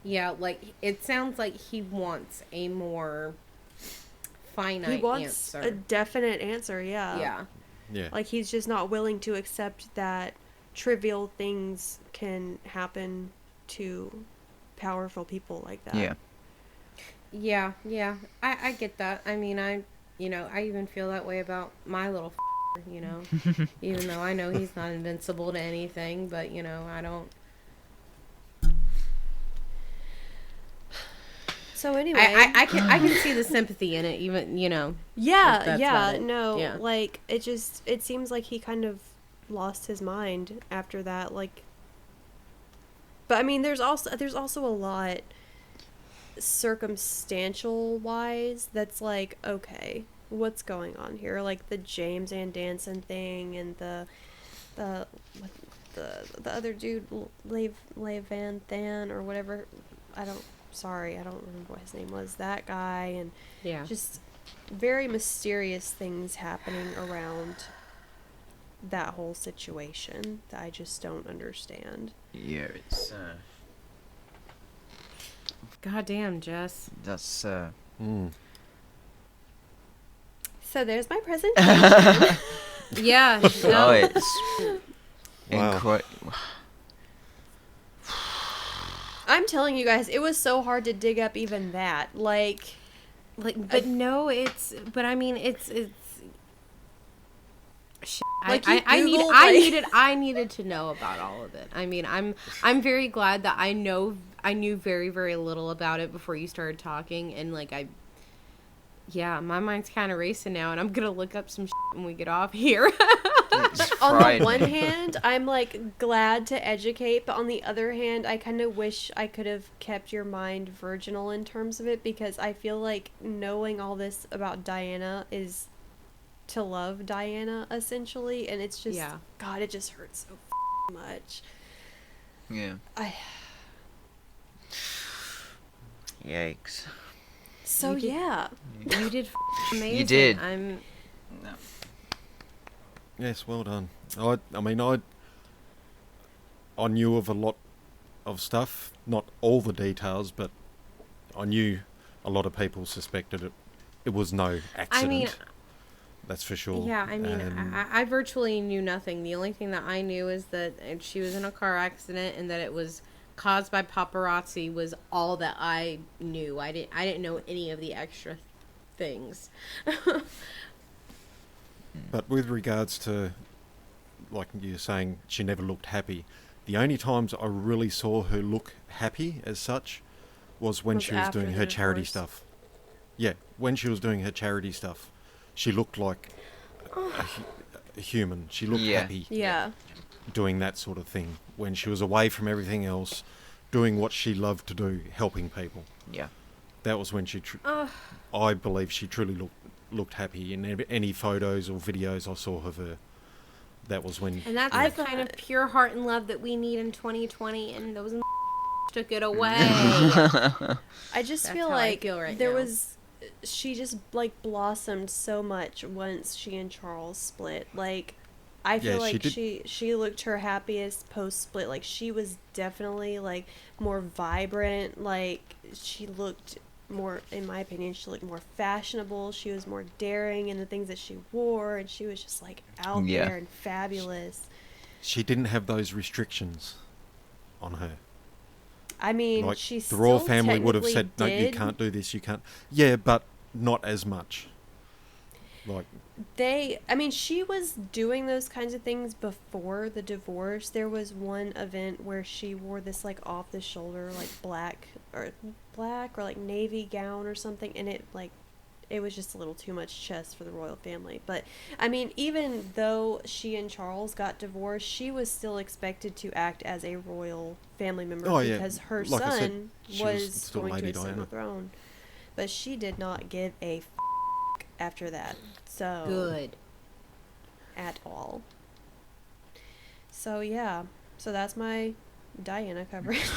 Yeah, like, it sounds like he wants a more finite answer. He wants a definite answer, Yeah. Yeah. Like, he's just not willing to accept that trivial things can happen to powerful people like that. Yeah. I get that. I mean, I even feel that way about my little even though I know he's not invincible to anything, but, I don't. So anyway, I can see the sympathy in it, even, Yeah. Like, it seems like he kind of lost his mind after that, like. But I mean, there's also a lot circumstantial wise that's like, okay, what's going on here? Like the James and Danson thing, and the other dude, Lev Van Than or whatever. I don't remember what his name was. That guy, and just very mysterious things happening around that whole situation that I just don't understand. Yeah, it's goddamn, Jess. That's So there's my presentation. Yeah. Oh, it's I'm telling you guys, it was so hard to dig up even that. I mean, it's like I needed to know about all of it. I mean, I'm very glad that I knew very, very little about it before you started talking, and my mind's kind of racing now, and I'm gonna look up some shit when we get off here. On the one hand, I'm like glad to educate, but on the other hand, I kind of wish I could have kept your mind virginal in terms of it, because I feel like knowing all this about Diana is to love Diana, essentially, and it's just God, it just hurts so much. Yeah. Yikes. So you did amazing. You did. Yes, well done. I mean, I knew of a lot of stuff, not all the details, but I knew a lot of people suspected it was no accident. I mean, that's for sure. Yeah, I mean, I virtually knew nothing. The only thing that I knew is that she was in a car accident and that it was caused by paparazzi was all that I knew. I didn't know any of the extra things. But with regards to, like you're saying, she never looked happy. The only times I really saw her look happy as such was when she was doing her charity stuff. Yeah, when she was doing her charity stuff, she looked like a human. She looked happy. Yeah. Doing that sort of thing. When she was away from everything else, doing what she loved to do, helping people. Yeah. That was when she, I believe she truly looked happy. In any photos or videos I saw of her, that was when. And that's the kind of pure heart and love that we need in 2020, and those took it away. I just feel like she just like blossomed so much once she and Charles split. Like, I feel like she looked her happiest post split. Like, she was definitely like more vibrant. Like, she looked more, in my opinion, she looked more fashionable. She was more daring in the things that she wore, and she was just like out there and fabulous. She didn't have those restrictions on her. I mean, like, she the royal family would have said, no, you can't do this, you can't. Yeah, but not as much. Like, she was doing those kinds of things before the divorce. There was one event where she wore this like off the shoulder like black or like navy gown or something, and it was just a little too much chest for the royal family. But I mean, even though she and Charles got divorced, she was still expected to act as a royal family member because her son was going to assume the throne. but she did not give a after that. So good at all. So yeah, so that's my Diana coverage.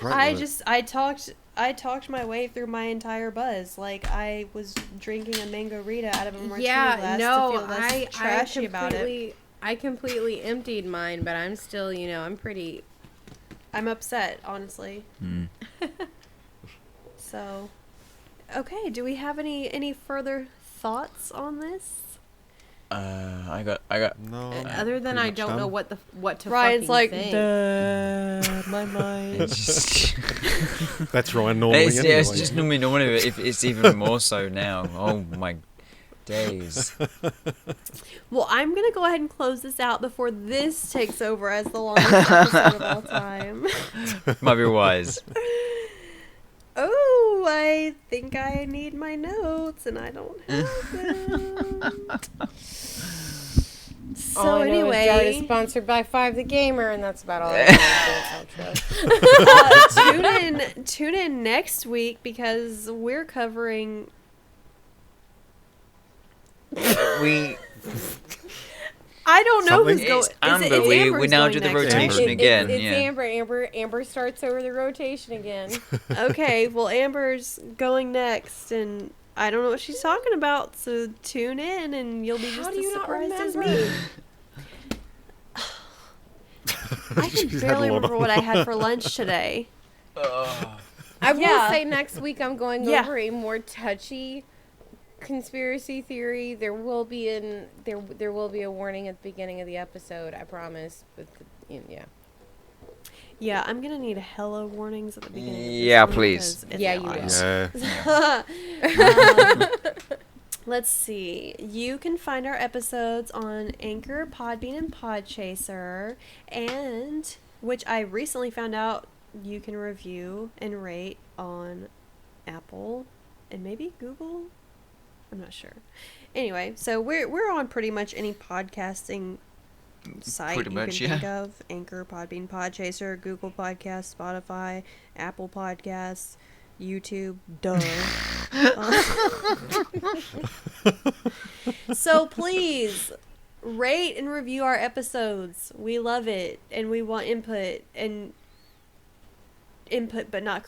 I talked my way through my entire buzz. Like, I was drinking a mango Rita out of a martini glass to feel less trashy about it. I completely emptied mine, but I'm still, I'm upset, honestly. So, okay, do we have any further thoughts on this? I got. No. Other than I don't know what to Ryan's fucking like, think. duh, my mind. That's Ryan normally. It's just normally if it's even more so now. Oh my days. Well, I'm gonna go ahead and close this out before this takes over as the longest episode of all time. Might be wise. Oh, I think I need my notes, and I don't have them. So anyway, Jard is sponsored by 5 the Gamer, and that's about all I know. Tune in next week because we're covering. I don't know who's going. Amber. We now do the rotation again. It's Amber. Amber starts over the rotation again. Okay, well, Amber's going next, and I don't know what she's talking about. So tune in, and you'll be just as surprised as me. I can barely remember what I had for lunch today. I will say next week I'm going over a more touchy conspiracy theory. There will be a warning at the beginning of the episode, I promise. But Yeah, I'm gonna need hella warnings at the beginning. Yeah, please. Yeah, you will. Let's see. You can find our episodes on Anchor, Podbean, and Podchaser, and which I recently found out you can review and rate on Apple and maybe Google. I'm not sure. Anyway, so we're on pretty much any podcasting site you can think of. Anchor, Podbean, Podchaser, Google Podcasts, Spotify, Apple Podcasts, YouTube, duh. So please rate and review our episodes. We love it, and we want input, but not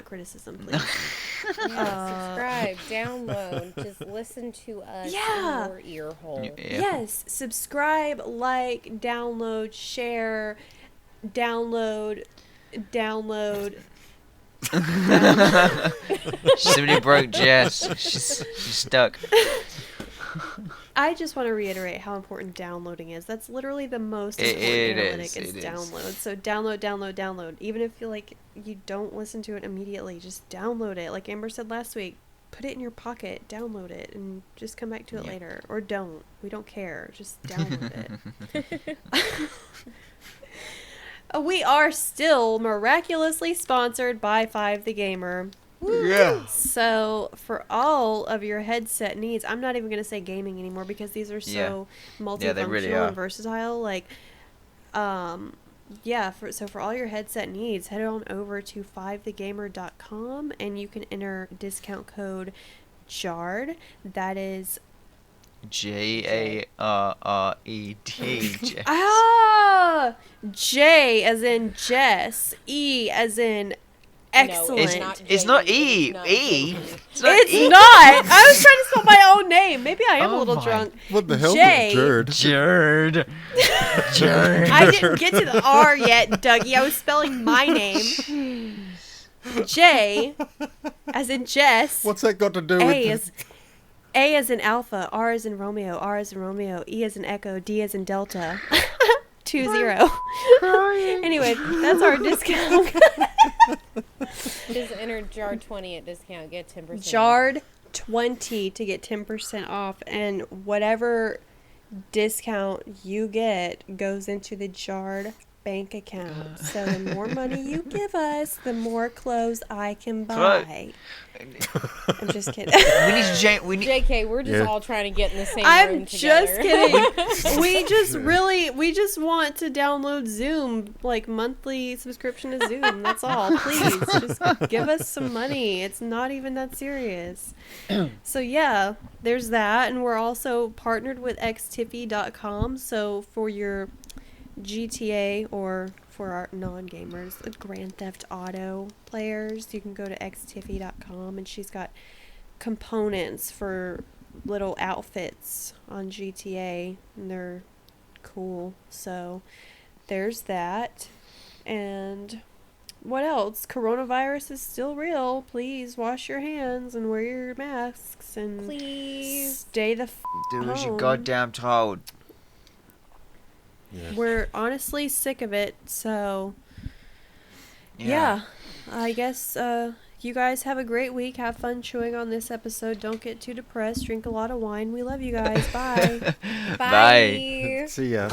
criticism, please. Subscribe, download, just listen to us in your ear hole. Yes, subscribe, like, download, share, download. Somebody broke Jess. She's stuck. I just want to reiterate how important downloading is. That's literally the most important analytic is download. So download. Even if you don't listen to it immediately, just download it. Like Amber said last week, put it in your pocket, download it, and just come back to it later. Or don't. We don't care. Just download it. We are still miraculously sponsored by 5 the Gamer. Yeah. So for all of your headset needs, I'm not even going to say gaming anymore because these are so multifunctional really and versatile. For all your headset needs, head on over to 5thegamer.com and you can enter discount code JARD. That is JARRED. J as in Jess, E as in excellent. No, it's not E. It's not. I was trying to spell my own name. Maybe I am a little drunk. What the hell? Jard. I didn't get to the R yet, Dougie. I was spelling my name. J as in Jess. What's that got to do with A as in Alpha, R as in Romeo, R as in Romeo, E as in Echo, D as in Delta. 20. Anyway, that's our discount. Just enter JARD20 at discount, get 10%. JARD20 to get 10% off, and whatever discount you get goes into the JARD bank account. So the more money you give us, the more clothes I can buy. I'm just kidding. We need JK, we're just all trying to get in the same room together. Just kidding. We just want to download Zoom, like monthly subscription to Zoom. That's all. Please, just give us some money. It's not even that serious. So yeah, there's that, and we're also partnered with xtiffy.com. So for your GTA or for our non-gamers, Grand Theft Auto players, you can go to xtiffy.com, and she's got components for little outfits on GTA, and they're cool. So there's that. And what else? Coronavirus is still real. Please wash your hands and wear your masks and please stay the do as home. you goddamn told. Yeah. We're honestly sick of it, so yeah. I guess you guys have a great week. Have fun chewing on this episode. Don't get too depressed. Drink a lot of wine. We love you guys. Bye. Bye. See ya.